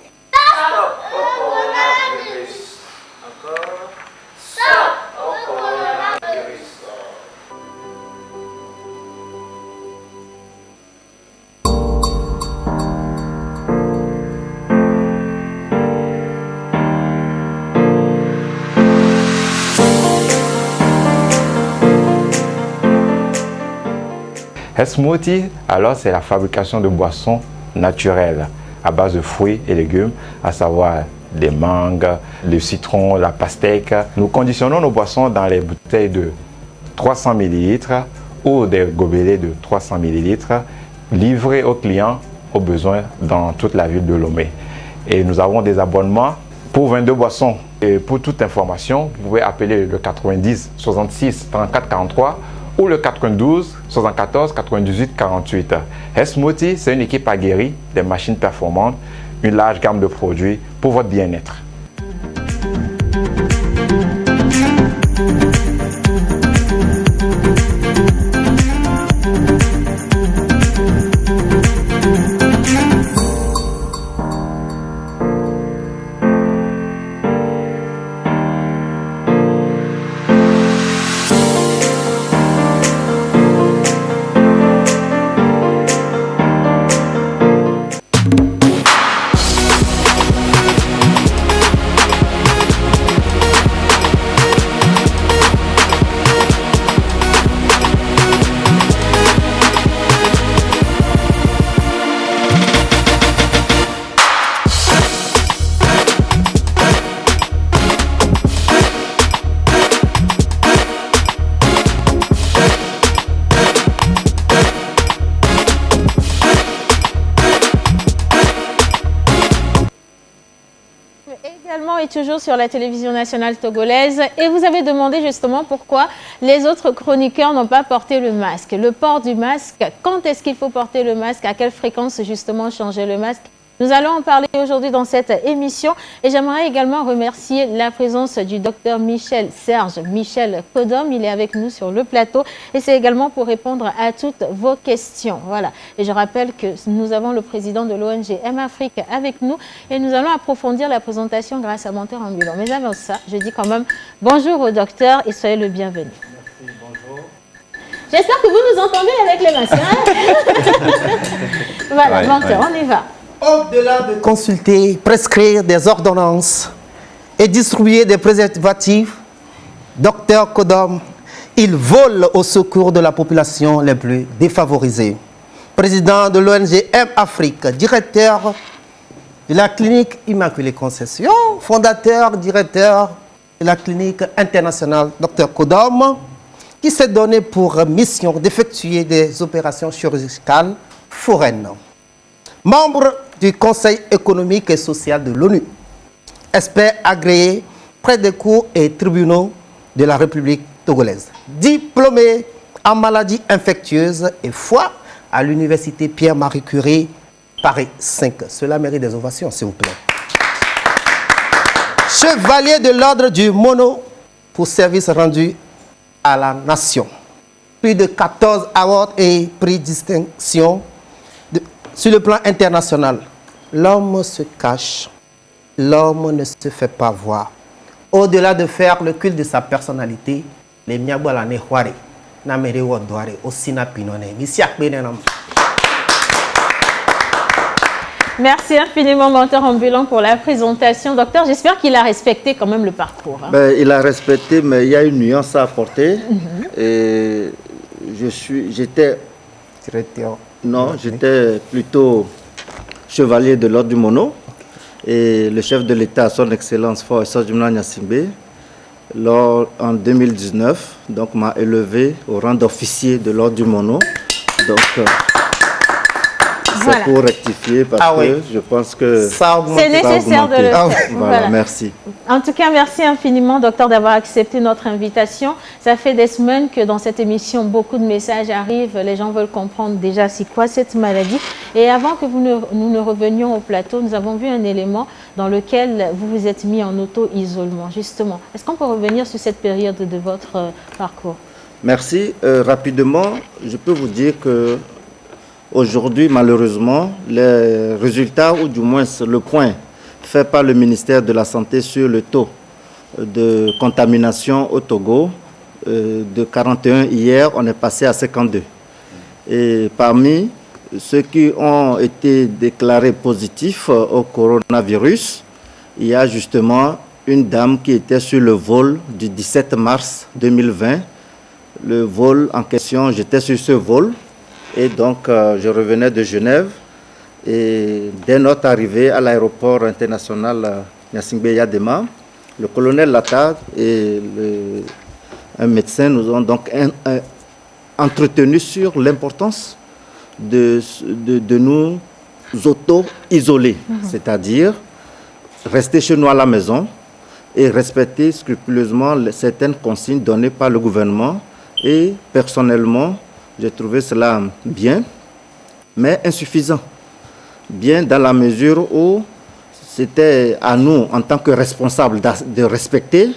Smoothie, alors c'est la fabrication de boissons naturelles à base de fruits et légumes, à savoir des mangues, le citron, la pastèque. Nous conditionnons nos boissons dans les bouteilles de 300 ml ou des gobelets de 300 ml livrés aux clients au besoin dans toute la ville de Lomé. Et nous avons des abonnements pour 22 boissons. Et pour toute information, vous pouvez appeler le 90 66 34 43 ou le 92 74 98 48. Smoothie, c'est une équipe aguerrie, des machines performantes, une large gamme de produits pour votre bien-être. Également et toujours sur la télévision nationale togolaise. Et vous avez demandé justement pourquoi les autres chroniqueurs n'ont pas porté le masque. Le port du masque, quand est-ce qu'il faut porter le masque, à quelle fréquence justement changer le masque? Nous allons en parler aujourd'hui dans cette émission et j'aimerais également remercier la présence du docteur Serge Michel Kodom. Il est avec nous sur le plateau et c'est également pour répondre à toutes vos questions. Voilà. Et je rappelle que nous avons le président de l'ONG M-Afrique avec nous et nous allons approfondir la présentation grâce à Menteur Ambulant. Mais avant ça, je dis quand même bonjour au docteur et soyez le bienvenu. Merci, bonjour. J'espère que vous nous entendez avec les masques. Voilà, Ouais, Menteur, ouais. on y va. Au-delà de consulter, prescrire des ordonnances et distribuer des préservatifs, Dr Kodom, il vole au secours de la population les plus défavorisées. Président de l'ONG M-Afrique, directeur de la clinique Immaculée Conception, fondateur, directeur de la clinique internationale Dr Kodom, qui s'est donné pour mission d'effectuer des opérations chirurgicales foraines. Membre du Conseil économique et social de l'ONU, expert agréé près des cours et tribunaux de la République togolaise, diplômé en maladies infectieuses et foie à l'université Pierre-Marie Curie, Paris 5. Cela mérite des ovations, s'il vous plaît. Chevalier de l'ordre du Mono pour service rendu à la nation. Plus de 14 awards et prix distinction sur le plan international. L'homme se cache, l'homme ne se fait pas voir. Au-delà de faire le culte de sa personnalité, les miabola ne huare, na mere wodware, osina pinone, misiak benenam. Merci infiniment, Menteur Ambulant, pour la présentation. Docteur, j'espère qu'il a respecté quand même le parcours. Hein. Ben, il a respecté, mais il y a une nuance à apporter. Et j'étais... Non, j'étais plutôt chevalier de l'ordre du Mono. Et le chef de l'État, son Excellence Fort Essadjoumna Gnassingbé, en 2019, donc m'a élevé au rang d'officier de l'ordre du Mono. Donc, Voilà. c'est pour rectifier parce que je pense que C'est nécessaire de le faire. Voilà, merci. En tout cas, merci infiniment, docteur, d'avoir accepté notre invitation. Ça fait des semaines que dans cette émission, beaucoup de messages arrivent. Les gens veulent comprendre déjà c'est quoi cette maladie. Et avant que nous ne revenions au plateau, nous avons vu un élément dans lequel vous vous êtes mis en auto-isolement, justement. Est-ce qu'on peut revenir sur cette période de votre parcours? Merci. Rapidement, je peux vous dire que aujourd'hui, malheureusement, les résultats, ou du moins le point fait par le ministère de la Santé sur le taux de contamination au Togo, de 41 hier, on est passé à 52. Et parmi ceux qui ont été déclarés positifs au coronavirus, il y a justement une dame qui était sur le vol du 17 mars 2020. Le vol en question, j'étais sur ce vol. Et donc, je revenais de Genève et dès notre arrivée à l'aéroport international Gnassingbé Yadema, le colonel Lata et un médecin nous ont donc entretenu sur l'importance de nous auto-isoler, c'est-à-dire rester chez nous à la maison et respecter scrupuleusement certaines consignes données par le gouvernement. Et personnellement, j'ai trouvé cela bien, mais insuffisant. Bien dans la mesure où c'était à nous, en tant que responsables, de respecter.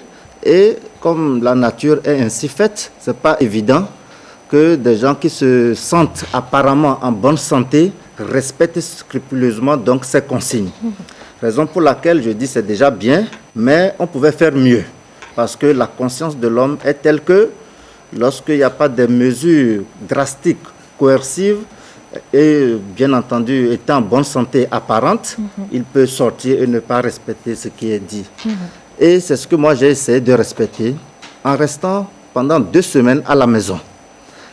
Et comme la nature est ainsi faite, ce n'est pas évident que des gens qui se sentent apparemment en bonne santé respectent scrupuleusement donc ces consignes. Raison pour laquelle je dis c'est déjà bien, mais on pouvait faire mieux. Parce que la conscience de l'homme est telle que lorsqu'il n'y a pas de mesures drastiques, coercives, et bien entendu étant en bonne santé apparente, il peut sortir et ne pas respecter ce qui est dit. Et c'est ce que moi j'ai essayé de respecter en restant pendant 2 semaines à la maison.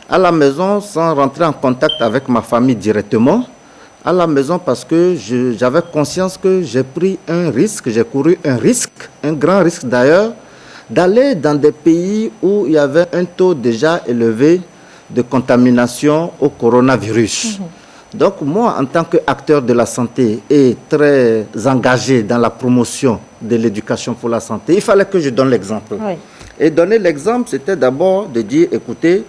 À la maison sans rentrer en contact avec ma famille directement. À la maison parce que j'avais conscience que j'ai pris un risque, j'ai couru un risque, un grand risque d'ailleurs, d'aller dans des pays où il y avait un taux déjà élevé de contamination au coronavirus. Donc moi, en tant qu'acteur de la santé et très engagé dans la promotion de l'éducation pour la santé. Il fallait que je donne l'exemple. Oui. Et donner l'exemple, c'était d'abord de dire, écoutez,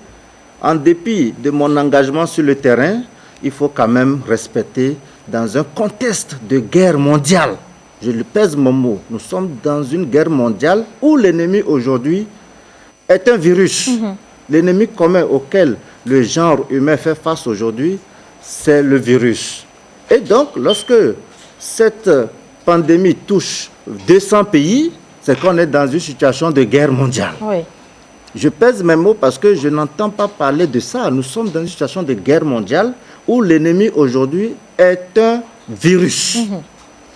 en dépit de mon engagement sur le terrain, il faut quand même respecter dans un contexte de guerre mondiale. Je le pèse mon mot. Nous sommes dans une guerre mondiale où l'ennemi aujourd'hui est un virus. L'ennemi commun auquel le genre humain fait face aujourd'hui, c'est le virus. Et donc, lorsque cette pandémie touche 200 pays, c'est qu'on est dans une situation de guerre mondiale. Oui. Je pèse mes mots parce que je n'entends pas parler de ça. Nous sommes dans une situation de guerre mondiale où l'ennemi aujourd'hui est un virus.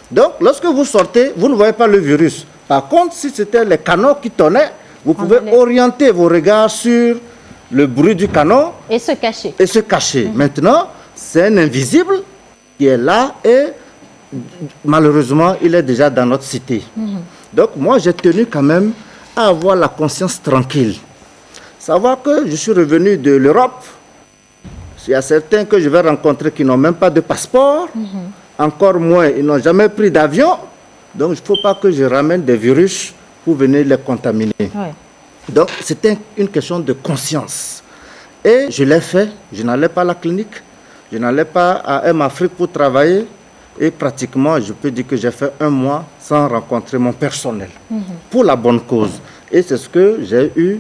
Donc, lorsque vous sortez, vous ne voyez pas le virus. Par contre, si c'était les canons qui tonnaient, vous pouvez orienter vos regards sur le bruit du canon. Et se cacher. Et se cacher. Maintenant, c'est un invisible qui est là et malheureusement, il est déjà dans notre cité. Donc, moi, j'ai tenu quand même à avoir la conscience tranquille. Savoir que je suis revenu de l'Europe. Il y a certains que je vais rencontrer qui n'ont même pas de passeport. Encore moins, ils n'ont jamais pris d'avion. Donc, il ne faut pas que je ramène des virus pour venir les contaminer. Donc, c'était une question de conscience. Et je l'ai fait. Je n'allais pas à la clinique. Je n'allais pas à M-Afrique pour travailler. Et pratiquement, je peux dire que j'ai fait 1 mois sans rencontrer mon personnel. Pour la bonne cause. Et c'est ce que j'ai eu,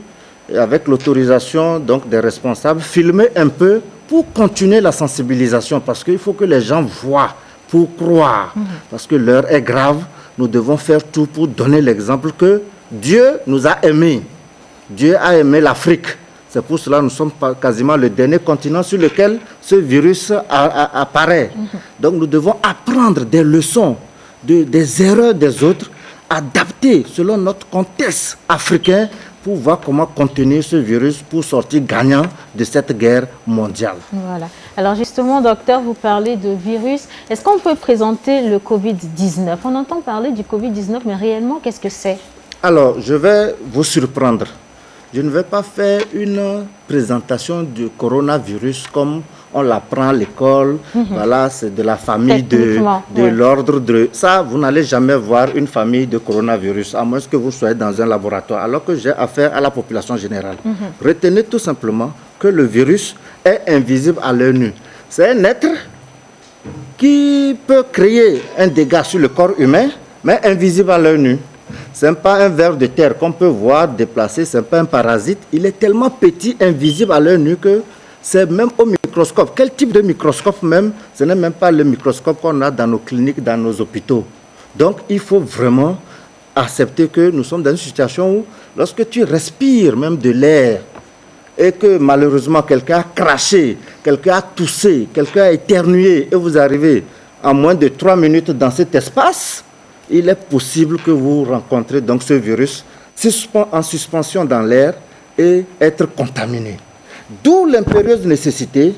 avec l'autorisation donc des responsables, filmer un peu pour continuer la sensibilisation. Parce qu'il faut que les gens voient pour croire. Parce que l'heure est grave. Nous devons faire tout pour donner l'exemple que Dieu nous a aimés. Dieu a aimé l'Afrique. C'est pour cela que nous sommes quasiment le dernier continent sur lequel ce virus apparaît. Donc nous devons apprendre des leçons, des erreurs des autres, adapter selon notre contexte africain pour voir comment contenir ce virus pour sortir gagnant de cette guerre mondiale. Voilà. Alors justement, docteur, vous parlez de virus. Est-ce qu'on peut présenter le Covid-19? On entend parler du Covid-19, mais réellement, qu'est-ce que c'est? Alors, je vais vous surprendre. Je ne vais pas faire une présentation du coronavirus comme on l'apprend à l'école. Voilà, c'est de la famille de l'ordre de... Ça, vous n'allez jamais voir une famille de coronavirus, à moins que vous soyez dans un laboratoire, alors que j'ai affaire à la population générale. Retenez tout simplement que le virus est invisible à l'œil nu. C'est un être qui peut créer un dégât sur le corps humain, mais invisible à l'œil nu. Ce n'est pas un ver de terre qu'on peut voir déplacer, ce n'est pas un parasite. Il est tellement petit, invisible à l'œil nu que c'est même au microscope. Quel type de microscope même? Ce n'est même pas le microscope qu'on a dans nos cliniques, dans nos hôpitaux. Donc il faut vraiment accepter que nous sommes dans une situation où lorsque tu respires même de l'air et que malheureusement quelqu'un a craché, quelqu'un a toussé, quelqu'un a éternué et vous arrivez en moins de 3 minutes dans cet espace, il est possible que vous rencontrez donc ce virus en suspension dans l'air et être contaminé. D'où l'impérieuse nécessité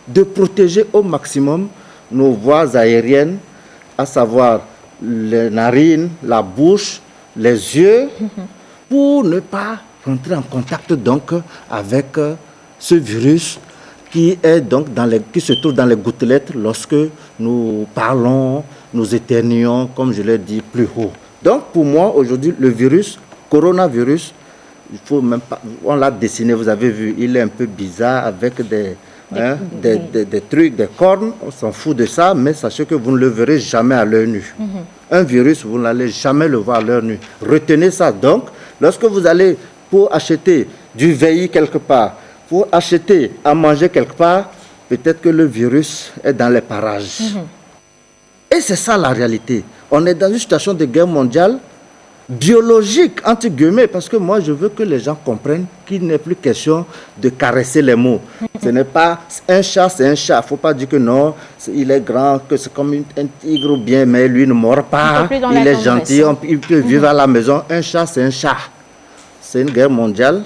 de protéger au maximum nos voies aériennes, à savoir les narines, la bouche, les yeux, pour ne pas rentrer en contact donc avec ce virus qui est donc qui se trouve dans les gouttelettes lorsque nous parlons, nous éternuons, comme je l'ai dit plus haut. Donc pour moi aujourd'hui le virus, coronavirus, il faut même pas, on l'a dessiné, vous avez vu, il est un peu bizarre avec des trucs, des cornes, on s'en fout de ça, mais sachez que vous ne le verrez jamais à l'œil nu. Un virus, vous n'allez jamais le voir à l'œil nu. Retenez ça donc, lorsque vous allez pour acheter du VI quelque part, pour acheter à manger quelque part, peut-être que le virus est dans les parages. Et c'est ça la réalité. On est dans une situation de guerre mondiale biologique, entre guillemets, parce que moi je veux que les gens comprennent qu'il n'est plus question de caresser les mots. Ce n'est pas un chat, c'est un chat. Il ne faut pas dire que non, il est grand, que c'est comme un tigre ou bien, mais lui ne mord pas, il est gentil, il peut vivre à la maison. Un chat, c'est un chat. C'est une guerre mondiale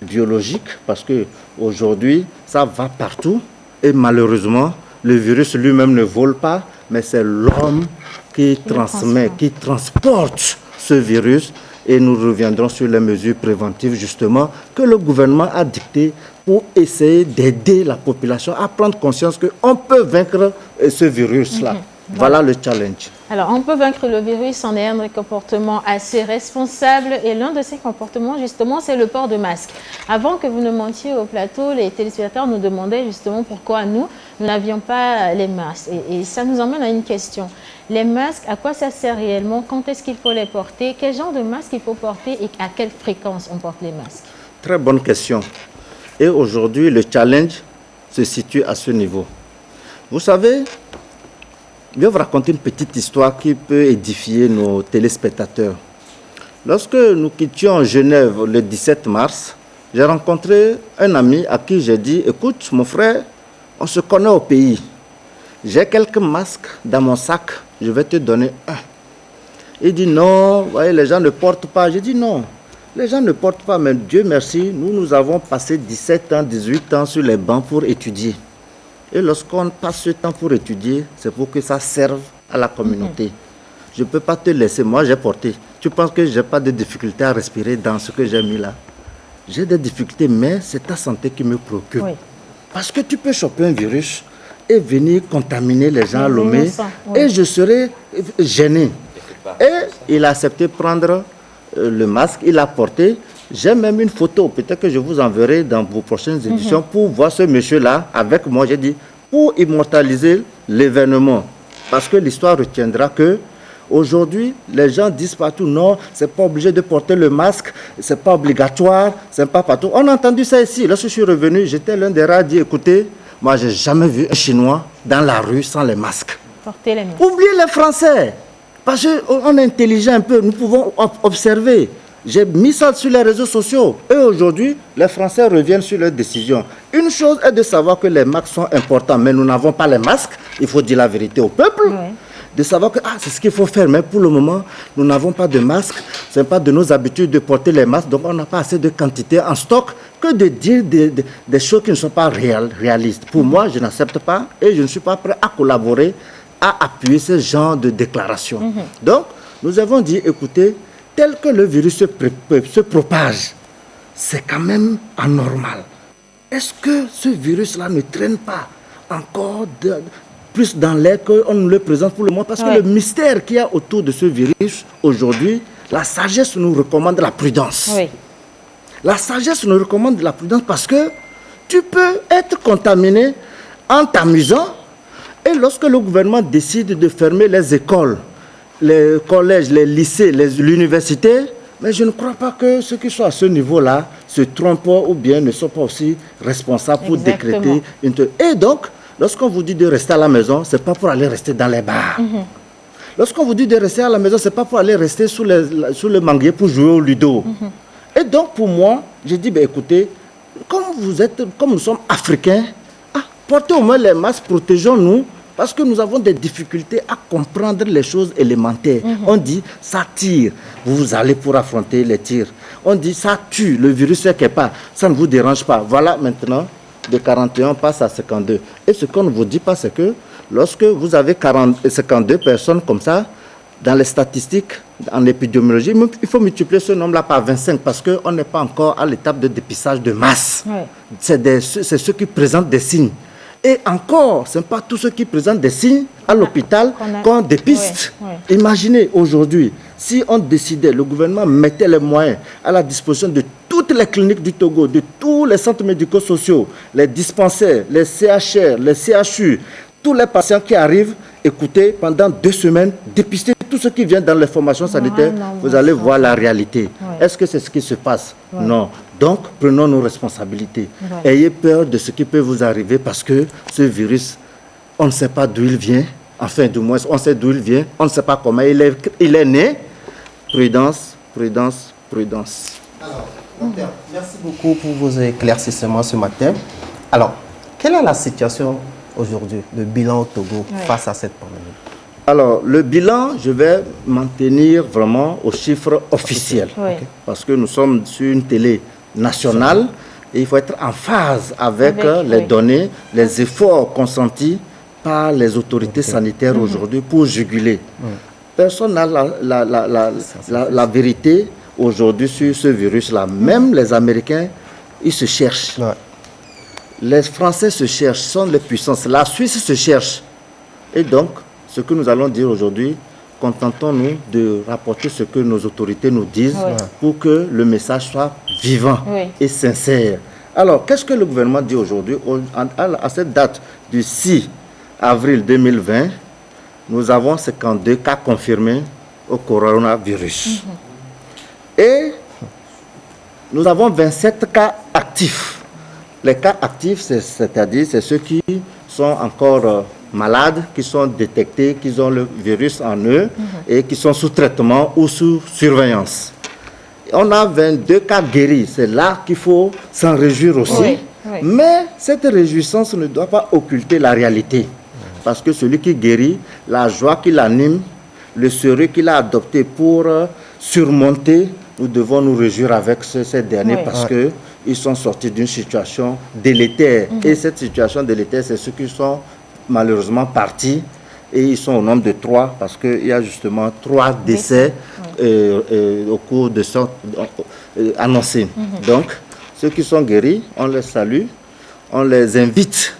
biologique parce que aujourd'hui ça va partout et malheureusement le virus lui-même ne vole pas, mais c'est l'homme qui transmet, qui transporte ce virus. Et nous reviendrons sur les mesures préventives justement que le gouvernement a dictées pour essayer d'aider la population à prendre conscience qu'on peut vaincre ce virus-là. Voilà le challenge. Alors, on peut vaincre le virus en ayant des comportements assez responsables. Et l'un de ces comportements, justement, c'est le port de masque. Avant que vous ne montiez au plateau, les téléspectateurs nous demandaient justement pourquoi nous n'avions pas les masques. Et ça nous emmène à une question. Les masques, à quoi ça sert réellement? Quand est-ce qu'il faut les porter? Quel genre de masque il faut porter et à quelle fréquence on porte les masques? Très bonne question. Et aujourd'hui, le challenge se situe à ce niveau. Vous savez, je vais vous raconter une petite histoire qui peut édifier nos téléspectateurs. Lorsque nous quittions Genève le 17 mars, j'ai rencontré un ami à qui j'ai dit « Écoute, mon frère, on se connaît au pays. J'ai quelques masques dans mon sac, je vais te donner un. » Il dit « Non, vous voyez, les gens ne portent pas. » J'ai dit « Non, les gens ne portent pas, mais Dieu merci, nous avons passé 17 ans, 18 ans sur les bancs pour étudier. Et lorsqu'on passe ce temps pour étudier, c'est pour que ça serve à la communauté. Je ne peux pas te laisser. Moi, j'ai porté. Tu penses que je n'ai pas de difficulté à respirer dans ce que j'ai mis là? J'ai des difficultés, mais c'est ta santé qui me préoccupe. Oui. Parce que tu peux choper un virus et venir contaminer les gens à Lomé. Oui. Et je serai gêné. Et il a accepté de prendre le masque, il l'a porté. J'ai même une photo, peut-être que je vous enverrai dans vos prochaines éditions pour voir ce monsieur-là avec moi. J'ai dit, pour immortaliser l'événement. Parce que l'histoire retiendra que aujourd'hui, les gens disent partout, non, c'est pas obligé de porter le masque, c'est pas obligatoire, c'est pas partout. On a entendu ça ici. Lorsque je suis revenu, j'étais l'un des rares à dire, écoutez, moi, j'ai jamais vu un Chinois dans la rue sans les masques. Portez les masques. Oubliez les Français. Parce qu'on est intelligent un peu, nous pouvons observer. J'ai mis ça sur les réseaux sociaux. Et aujourd'hui, les Français reviennent sur leurs décisions. Une chose est de savoir que les masques sont importants, mais nous n'avons pas les masques. Il faut dire la vérité au peuple. Oui. De savoir que c'est ce qu'il faut faire. Mais pour le moment, nous n'avons pas de masques. Ce n'est pas de nos habitudes de porter les masques. Donc, on n'a pas assez de quantité en stock que de dire des choses qui ne sont pas réalistes. Pour moi, je n'accepte pas et je ne suis pas prêt à collaborer, à appuyer ce genre de déclaration. Donc, nous avons dit, écoutez, tel que le virus se propage, c'est quand même anormal. Est-ce que ce virus-là ne traîne pas encore plus dans l'air qu'on nous le présente pour le moment? Parce que le mystère qu'il y a autour de ce virus, aujourd'hui, la sagesse nous recommande la prudence. Oui. La sagesse nous recommande la prudence parce que tu peux être contaminé en t'amusant et lorsque le gouvernement décide de fermer les écoles, les collèges, les lycées, l'université, mais je ne crois pas que ceux qui sont à ce niveau-là se trompent ou bien ne sont pas aussi responsables pour décréter une... Et donc, lorsqu'on vous dit de rester à la maison, ce n'est pas pour aller rester dans les bars. Lorsqu'on vous dit de rester à la maison, ce n'est pas pour aller rester sous le manguier pour jouer au ludo. Et donc, pour moi, j'ai dit, ben, écoutez, comme nous sommes africains, portez au moins les masques, protégeons-nous, parce que nous avons des difficultés à comprendre les choses élémentaires. On dit, ça tire, vous allez pour affronter les tirs. On dit, ça tue, le virus ne fait pas, ça ne vous dérange pas. Voilà maintenant, de 41, on passe à 52. Et ce qu'on ne vous dit pas, c'est que lorsque vous avez 52 personnes comme ça, dans les statistiques, en épidémiologie, il faut multiplier ce nombre-là par 25 parce qu'on n'est pas encore à l'étape de dépistage de masse. C'est ceux qui présentent des signes. Et encore, ce n'est pas tous ceux qui présentent des signes à l'hôpital qu'on dépiste. Imaginez aujourd'hui, si on décidait, le gouvernement mettait les moyens à la disposition de toutes les cliniques du Togo, de tous les centres médico-sociaux, les dispensaires, les CHR, les CHU, tous les patients qui arrivent, écoutez, pendant 2 semaines, dépister tout ce qui vient dans les formations sanitaires, vous allez voir la réalité. Est-ce que c'est ce qui se passe? Non. Donc, prenons nos responsabilités. Ayez peur de ce qui peut vous arriver parce que ce virus, on ne sait pas d'où il vient. Enfin, du moins, on sait d'où il vient. On ne sait pas comment il est né. Prudence, prudence, prudence. Alors, docteur, merci beaucoup pour vos éclaircissements ce matin. Alors, quelle est la situation aujourd'hui, le bilan au Togo face à cette pandémie? Alors, le bilan, je vais m'en tenir vraiment aux chiffres officiels. Parce que nous sommes sur une télé nationale et il faut être en phase avec les données, les efforts consentis par les autorités sanitaires aujourd'hui pour juguler. Personne n'a la vérité aujourd'hui sur ce virus-là. Même les Américains, ils se cherchent. Les Français se cherchent, sont les puissances. La Suisse se cherche. Et donc, ce que nous allons dire aujourd'hui, contentons-nous de rapporter ce que nos autorités nous disent pour que le message soit vivant et sincère. Alors, qu'est-ce que le gouvernement dit aujourd'hui? À cette date du 6 avril 2020, nous avons 52 cas confirmés au coronavirus. Et nous avons 27 cas actifs. Les cas actifs, c'est-à-dire c'est ceux qui sont encore malades, qui sont détectés, qui ont le virus en eux et qui sont sous traitement ou sous surveillance. On a 22 cas guéris. C'est là qu'il faut s'en réjouir aussi. Mais cette réjouissance ne doit pas occulter la réalité. Parce que celui qui guérit, la joie qui l'anime, le sérieux qu'il a adopté pour surmonter, nous devons nous réjouir avec ces derniers parce qu'ils sont sortis d'une situation délétère. Et cette situation délétère, c'est ceux qui sont malheureusement partis. Et ils sont au nombre de 3 parce qu'il y a justement 3 décès au cours de ce annoncés. Donc, ceux qui sont guéris, on les salue, on les invite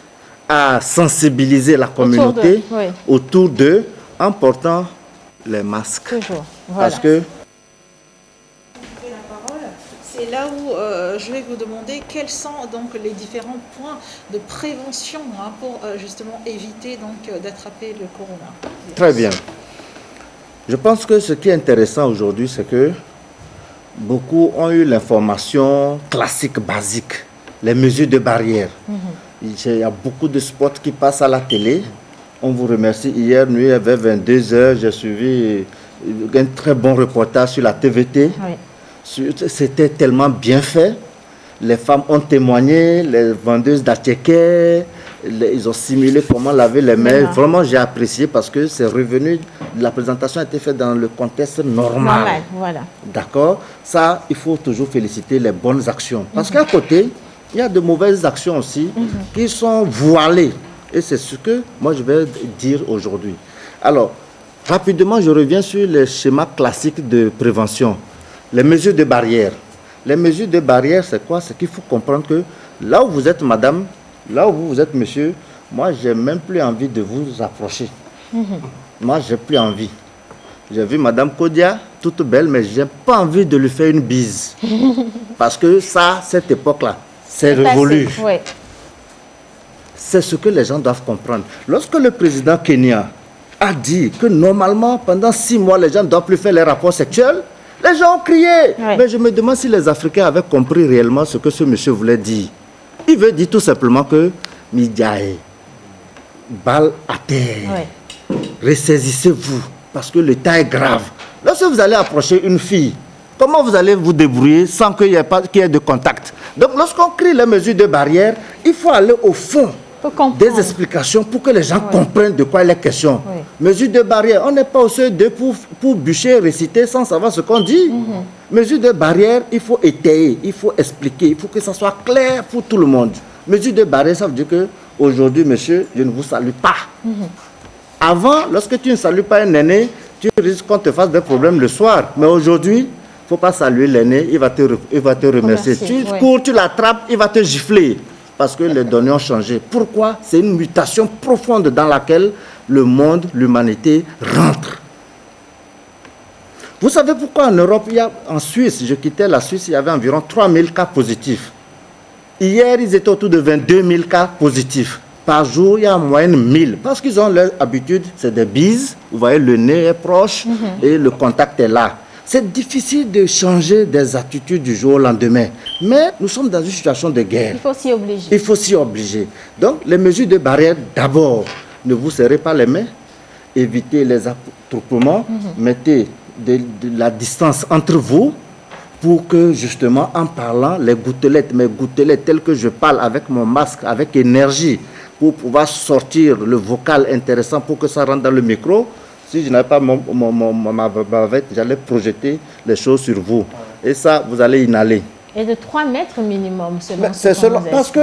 à sensibiliser la communauté autour d'eux en portant les masques. Parce que c'est là où je vais vous demander quels sont donc les différents points de prévention pour justement éviter d'attraper le corona. Très bien. Je pense que ce qui est intéressant aujourd'hui, c'est que beaucoup ont eu l'information classique, basique, les mesures de barrière. Il y a beaucoup de spots qui passent à la télé. On vous remercie. Hier nuit, vers 22h, j'ai suivi un très bon reportage sur la TVT. C'était tellement bien fait. Les femmes ont témoigné, les vendeuses d'Attiéké, ils ont simulé comment laver les mains. Vraiment, j'ai apprécié parce que c'est revenu, la présentation a été faite dans le contexte normal. D'accord? Ça, il faut toujours féliciter les bonnes actions. Parce qu'à côté, il y a de mauvaises actions aussi qui sont voilées. Et c'est ce que moi je vais dire aujourd'hui. Alors, rapidement, je reviens sur les schémas classiques de prévention. Les mesures de barrière. Les mesures de barrière, c'est quoi? C'est qu'il faut comprendre que là où vous êtes madame, là où vous êtes monsieur, moi, j'ai même plus envie de vous approcher. Moi, j'ai plus envie. J'ai vu madame Kodia, toute belle, mais j'ai pas envie de lui faire une bise. Parce que ça, cette époque-là, c'est révolu. C'est ce que les gens doivent comprendre. Lorsque le président Kenya a dit que normalement, pendant 6 mois, les gens ne doivent plus faire les rapports sexuels, les gens ont crié. Mais je me demande si les Africains avaient compris réellement ce que ce monsieur voulait dire. Il veut dire tout simplement que Midjae, balle à terre, ressaisissez-vous, parce que l'état est grave. Lorsque vous allez approcher une fille, comment vous allez vous débrouiller sans qu'il y ait de contact? Donc lorsqu'on crie les mesures de barrière, il faut aller au fond des explications pour que les gens comprennent de quoi il est question. Mesures de barrière, on n'est pas au CE2 pour bûcher, réciter sans savoir ce qu'on dit. Mesures de barrière, il faut étayer, il faut expliquer, il faut que ça soit clair pour tout le monde. Mesures de barrière, ça veut dire que aujourd'hui, monsieur, je ne vous salue pas. Avant, lorsque tu ne salues pas un aîné, tu risques qu'on te fasse des problèmes le soir. Mais aujourd'hui, il ne faut pas saluer l'aîné, il va te remercier. Tu cours, tu l'attrapes, il va te gifler. Parce que les données ont changé. Pourquoi? C'est une mutation profonde dans laquelle le monde, l'humanité rentre. Vous savez pourquoi en Europe, en Suisse, je quittais la Suisse, il y avait environ 3000 cas positifs. Hier, ils étaient autour de 22 000 cas positifs. Par jour, il y a en moyenne 1000. Parce qu'ils ont leur habitude, c'est des bises. Vous voyez, le nez est proche et le contact est là. C'est difficile de changer des attitudes du jour au lendemain. Mais nous sommes dans une situation de guerre. Il faut s'y obliger. Il faut s'y obliger. Donc, les mesures de barrière, d'abord, ne vous serrez pas les mains. Évitez les attroupements. Mettez de la distance entre vous pour que, justement, en parlant, les gouttelettes, mes gouttelettes telles que je parle avec mon masque, avec énergie, pour pouvoir sortir le vocal intéressant pour que ça rentre dans le micro. Si je n'avais pas ma bavette, j'allais projeter les choses sur vous. Et ça, vous allez inhaler. Et de 3 mètres minimum, parce que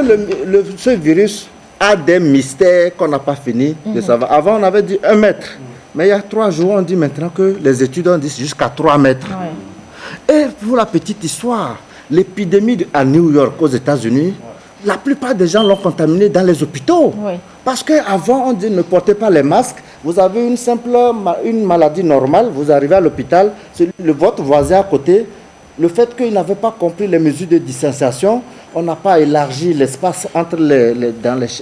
ce virus a des mystères qu'on n'a pas fini de savoir. Avant, on avait dit 1 mètre. Mais il y a 3 jours, on dit maintenant que les études ont dit jusqu'à 3 mètres. Et pour la petite histoire, l'épidémie à New York, aux États-Unis, la plupart des gens l'ont contaminé dans les hôpitaux. Parce qu'avant, on dit ne portez pas les masques, Vous avez une maladie normale, vous arrivez à l'hôpital, votre voisin à côté, le fait qu'il n'avait pas compris les mesures de distanciation, on n'a pas élargi l'espace entre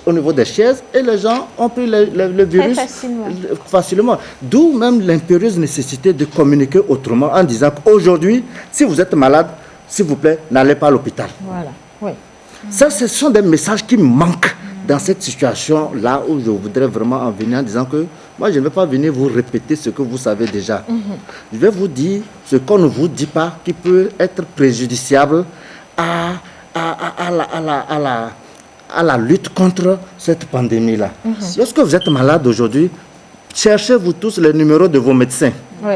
au niveau des chaises et les gens ont pris le virus facilement. D'où même l'impérieuse nécessité de communiquer autrement en disant qu'aujourd'hui, si vous êtes malade, s'il vous plaît, n'allez pas à l'hôpital. Voilà, oui. Ça, ce sont des messages qui manquent dans cette situation-là où je voudrais vraiment en venir en disant que moi, je ne vais pas venir vous répéter ce que vous savez déjà. Je vais vous dire ce qu'on ne vous dit pas qui peut être préjudiciable à la lutte contre cette pandémie-là. Lorsque vous êtes malade aujourd'hui, cherchez-vous tous les numéros de vos médecins. Oui.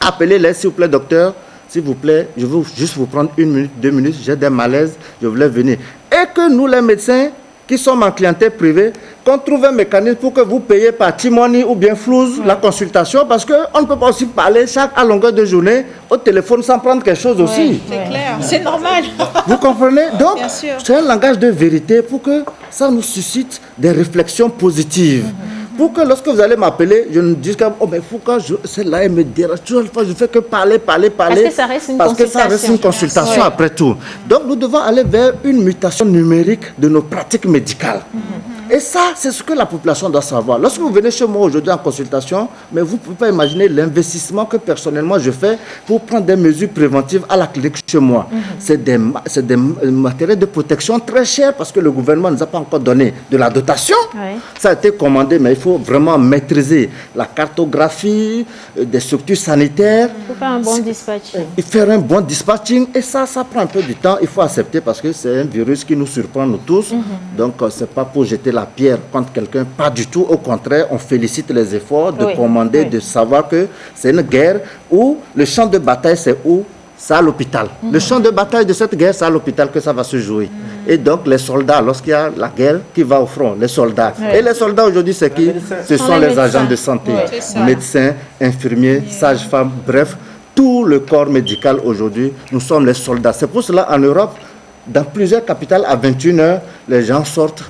Appelez-les, s'il vous plaît, docteur. S'il vous plaît, je veux juste vous prendre 1 minute, 2 minutes, j'ai des malaises, je voulais venir. Et que nous, les médecins, qui sommes en clientèle privée, qu'on trouve un mécanisme pour que vous payiez par timoni ou bien flouze la consultation, parce qu'on ne peut pas aussi parler à longueur de journée au téléphone sans prendre quelque chose aussi. C'est clair, c'est normal. Vous comprenez? Donc, Bien sûr. c'est un langage de vérité pour que ça nous suscite des réflexions positives. Pour que lorsque vous allez m'appeler, je ne dise pas, oh mais pourquoi celle-là, elle me dérange toujours une fois, je fais que parler. Parce que ça reste une consultation. Ça reste une consultation après tout. Donc nous devons aller vers une mutation numérique de nos pratiques médicales. Et ça, c'est ce que la population doit savoir. Lorsque vous venez chez moi aujourd'hui en consultation, mais vous ne pouvez pas imaginer l'investissement que personnellement je fais pour prendre des mesures préventives à la clinique chez moi. C'est des matériels de protection très chers parce que le gouvernement ne nous a pas encore donné de la dotation. Ça a été commandé, mais il faut vraiment maîtriser la cartographie des structures sanitaires. Il faut faire un bon dispatching. Et faire un bon dispatching. Et ça prend un peu du temps. Il faut accepter parce que c'est un virus qui nous surprend nous tous. Donc, ce n'est pas pour jeter la pierre contre quelqu'un, pas du tout. Au contraire, on félicite les efforts de commander, de savoir que c'est une guerre où le champ de bataille, c'est où? C'est à l'hôpital. Le champ de bataille de cette guerre, c'est à l'hôpital que ça va se jouer. Et donc, les soldats, lorsqu'il y a la guerre, qui va au front? Les soldats. Et les soldats, aujourd'hui, c'est qui? Ce sont les agents de santé. Médecins, infirmiers, sages-femmes, bref, tout le corps médical aujourd'hui, nous sommes les soldats. C'est pour cela, en Europe, dans plusieurs capitales, à 21h, les gens sortent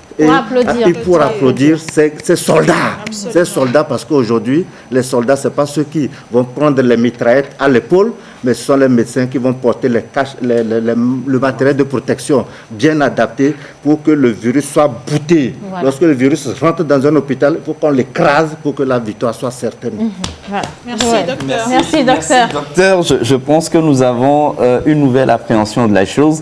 pour applaudir ces soldats. Ces soldats, parce qu'aujourd'hui, les soldats, ce n'est pas ceux qui vont prendre les mitraillettes à l'épaule, mais ce sont les médecins qui vont porter le matériel de protection bien adapté pour que le virus soit bouté. Voilà. Lorsque le virus rentre dans un hôpital, il faut qu'on l'écrase pour que la victoire soit certaine. Voilà. Merci, docteur. Merci, docteur. Docteur, je pense que nous avons une nouvelle appréhension de la chose.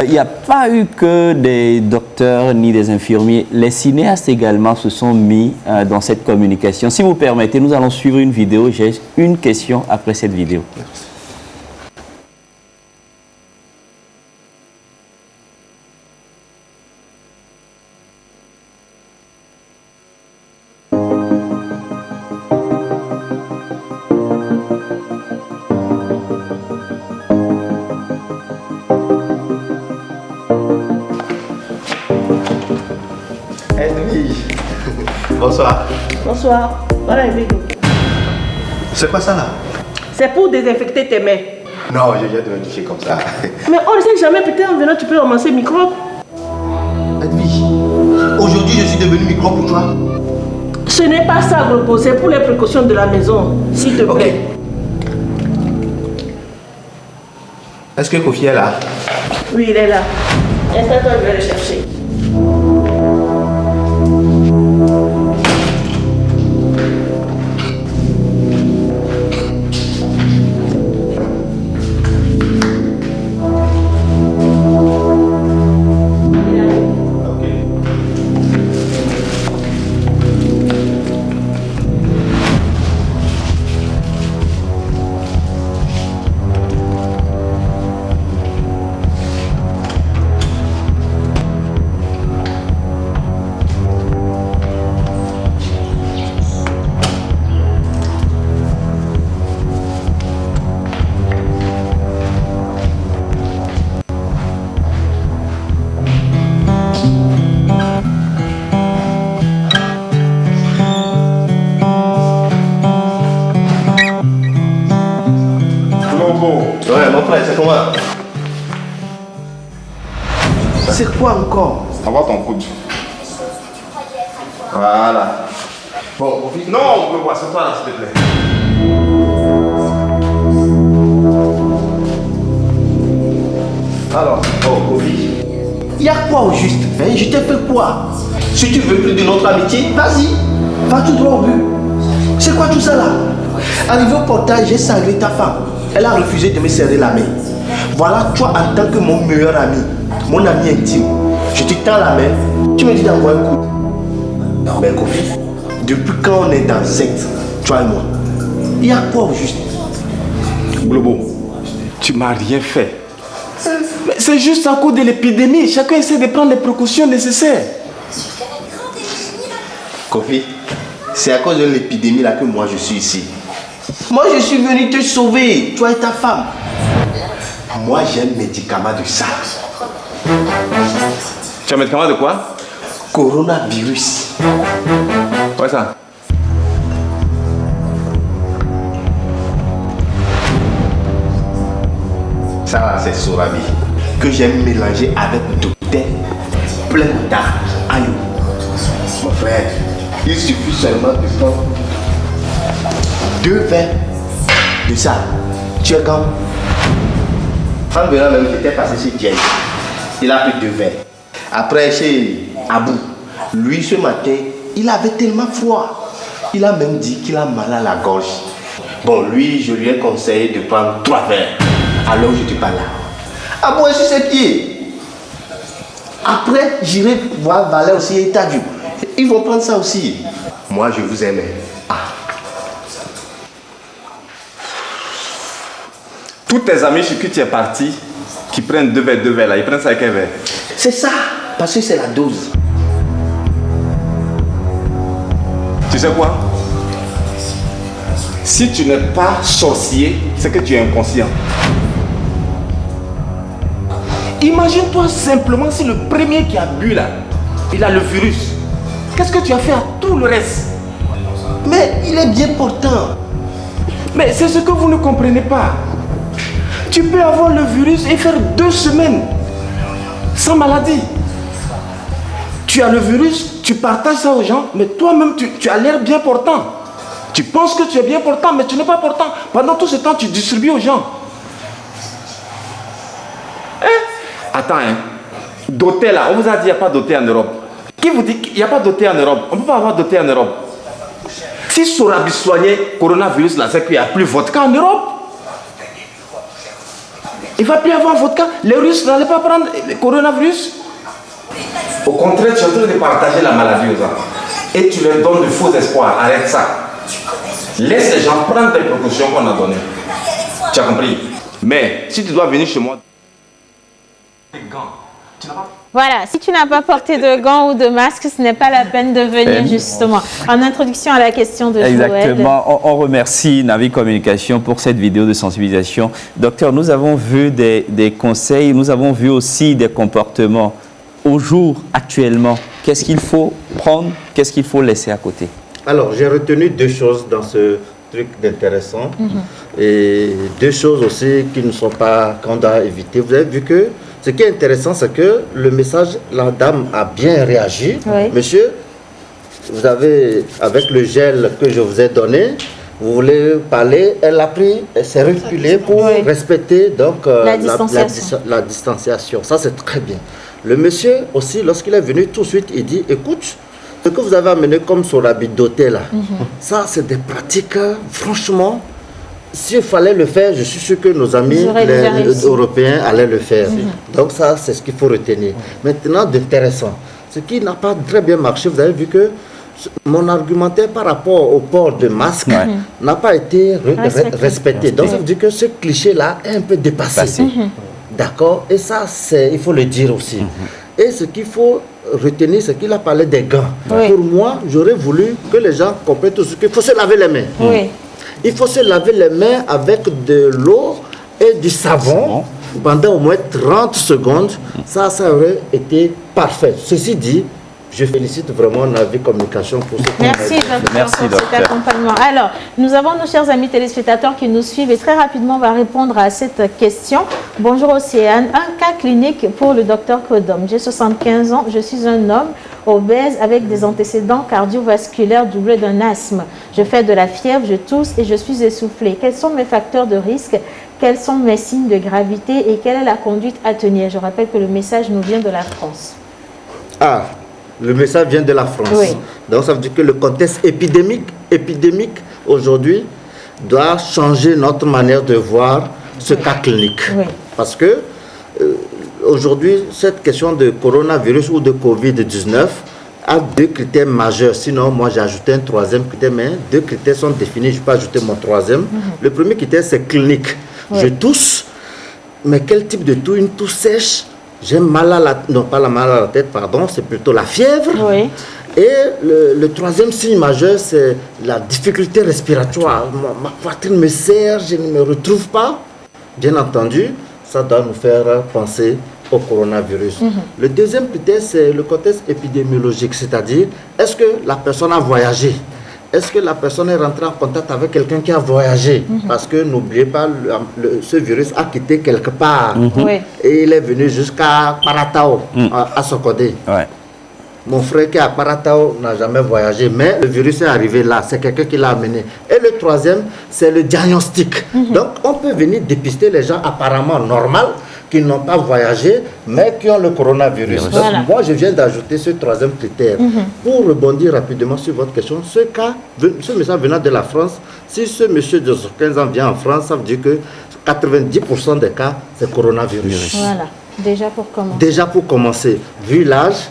Il n'y a pas eu que des docteurs ni des infirmiers. Les cinéastes également se sont mis dans cette communication. Si vous permettez, nous allons suivre une vidéo. J'ai une question après cette vidéo. Merci. Bonsoir. Bonsoir. Voilà, Edwige. C'est quoi ça là? C'est pour désinfecter tes mains. Non, je viens de me toucher comme ça. Mais on ne sait jamais, peut-être en venant tu peux ramasser microbe. Edwige, aujourd'hui je suis devenu microbe pour toi. Ce n'est pas ça, Gropo, c'est pour les précautions de la maison, s'il te plaît. Est-ce que Kofi est là? Oui, il est là. Installe-toi, je vais le chercher. C'est quoi encore? Avoir ton coude. Voilà. Bon, non, on peut voir, c'est toi là, s'il te plaît. Alors, Kofi, il y a quoi au juste? Je t'ai fait quoi? Si tu veux plus de notre amitié, vas-y, va tout droit au but. C'est quoi tout ça là? Arrivé au portail, j'ai sanglé ta femme. Elle a refusé de me serrer la main. Voilà, toi en tant que mon meilleur ami, mon ami intime, je te tends la main, tu me dis d'envoyer un coup. Mais Kofi, depuis quand on est dans secte, toi et moi, il y a quoi au juste? Globo, tu m'as rien fait. C'est juste à cause de l'épidémie. Chacun essaie de prendre les précautions nécessaires. Kofi, c'est à cause de l'épidémie là que moi je suis ici. Moi je suis venu te sauver, toi et ta femme. Moi j'ai un médicament de ça. Tu as un médicament de quoi? Coronavirus. Quoi ça? Ça là c'est Sorabi que j'ai mélangé avec du thé plein d'ail. Mon frère, il suffit seulement de prendre 2 verres de ça. Tu es quand? En venant même, j'étais passé chez Dieu. Il a pris 2 verres. Après chez Abou, lui ce matin, il avait tellement froid. Il a même dit qu'il a mal à la gorge. Bon, lui, je lui ai conseillé de prendre 3 verres. Alors je te parle là. Abou est sur ses pieds. Après, j'irai voir Valère aussi et Tadjou. Ils vont prendre ça aussi. Moi, je vous aime. Tous tes amis chez qui tu es parti, qui prennent 2 verres là, ils prennent ça avec un verre. C'est ça, parce que c'est la dose. Tu sais quoi? Si tu n'es pas sorcier, c'est que tu es inconscient. Imagine-toi simplement si le premier qui a bu là, il a le virus. Qu'est-ce que tu as fait à tout le reste? Mais il est bien portant. Mais c'est ce que vous ne comprenez pas. Tu peux avoir le virus et faire 2 semaines sans maladie. Tu as le virus, tu partages ça aux gens, mais toi-même tu as l'air bien portant. Tu penses que tu es bien portant, mais tu n'es pas portant. Pendant tout ce temps, tu distribues aux gens. Attends, doté là, on vous a dit qu'il n'y a pas doté en Europe. Qui vous dit qu'il n'y a pas doté en Europe? On ne peut pas avoir doté en Europe. Si Sorabi soignait coronavirus là, c'est qu'il n'y a plus vodka en Europe. Il ne va plus avoir vodka. Les Russes n'allaient pas prendre le coronavirus. Au contraire, tu es en train de partager la maladie aux gens. Et tu leur donnes de faux espoirs. Arrête ça. Laisse les gens prendre les précautions qu'on a données. Tu as compris? Mais si tu dois venir chez moi... Voilà, si tu n'as pas porté de gants ou de masque, ce n'est pas la peine de venir justement. En introduction à la question de Joël. Exactement, on remercie Navi Communication pour cette vidéo de sensibilisation. Docteur, nous avons vu des conseils, nous avons vu aussi des comportements au jour actuellement. Qu'est-ce qu'il faut prendre, qu'est-ce qu'il faut laisser à côté? Alors, j'ai retenu 2 choses dans ce truc d'intéressant et 2 choses aussi qui ne sont pas, qu'on doit éviter. Vous avez vu que ce qui est intéressant, c'est que le message, la dame a bien réagi. Oui. Monsieur, vous avez, avec le gel que je vous ai donné, vous voulez parler, elle a pris, elle s'est reculée pour respecter donc, la distanciation. Ça, c'est très bien. Le monsieur aussi, lorsqu'il est venu tout de suite, il dit, écoute, ce que vous avez amené comme Sorabi doté là, ça, c'est des pratiques, franchement, s'il fallait le faire, je suis sûr que nos amis les Européens allaient le faire. Donc ça, c'est ce qu'il faut retenir. Maintenant, d'intéressant, ce qui n'a pas très bien marché, vous avez vu que mon argumentaire par rapport au port de masque n'a pas été respecté. Donc ça veut dire que ce cliché-là est un peu dépassé. D'accord? Et ça, il faut le dire aussi. Et ce qu'il faut retenir, c'est qu'il a parlé des gants. Pour moi, j'aurais voulu que les gens comprennent tout ce qu'il faut se laver les mains. Il faut se laver les mains avec de l'eau et du savon pendant au moins 30 secondes. Ça aurait été parfait. Ceci dit, je félicite vraiment Navi Communication pour ce Merci pour cet accompagnement. Alors, nous avons nos chers amis téléspectateurs qui nous suivent et très rapidement on va répondre à cette question. Bonjour Océane, un cas clinique pour le docteur Kodom. J'ai 75 ans, je suis un homme. obèse avec des antécédents cardiovasculaires doublés d'un asthme. Je fais de la fièvre, je tousse et je suis essoufflé. Quels sont mes facteurs de risque? Quels sont mes signes de gravité et quelle est la conduite à tenir? Je rappelle que le message nous vient de la France. Ah, le message vient de la France. Oui. Donc ça veut dire que le contexte épidémique aujourd'hui doit changer notre manière de voir ce cas clinique. Oui. Parce que aujourd'hui, cette question de coronavirus ou de Covid-19 a deux critères majeurs. Sinon, moi j'ai ajouté un troisième critère, mais deux critères sont définis. Je peux ajouter mon troisième. Le premier critère, c'est clinique. Oui. Je tousse, mais quel type de toux? Une toux sèche. J'ai mal à la... Non, pas la mal à la tête, pardon, c'est plutôt la fièvre. Oui. Et le troisième signe majeur, c'est la difficulté respiratoire. Ma poitrine me serre, je ne me retrouve pas. Bien entendu, ça doit nous faire penser au coronavirus. Le deuxième critère, c'est le contexte épidémiologique, c'est-à-dire, est-ce que la personne a voyagé? Est-ce que la personne est rentrée en contact avec quelqu'un qui a voyagé? Parce que n'oubliez pas, ce virus a quitté quelque part. Et il est venu jusqu'à Paratao, à Sokodé. Ouais. Mon frère qui est à Paratao n'a jamais voyagé, mais le virus est arrivé là. C'est quelqu'un qui l'a amené. Et le troisième, c'est le diagnostic. Donc, on peut venir dépister les gens apparemment normaux, qui n'ont pas voyagé, mais qui ont le coronavirus. Donc, moi, je viens d'ajouter ce troisième critère. Pour rebondir rapidement sur votre question, ce message venant de la France, si ce monsieur de 15 ans vient en France, ça veut dire que 90% des cas, c'est coronavirus. Voilà, déjà pour commencer. Déjà pour commencer, vu l'âge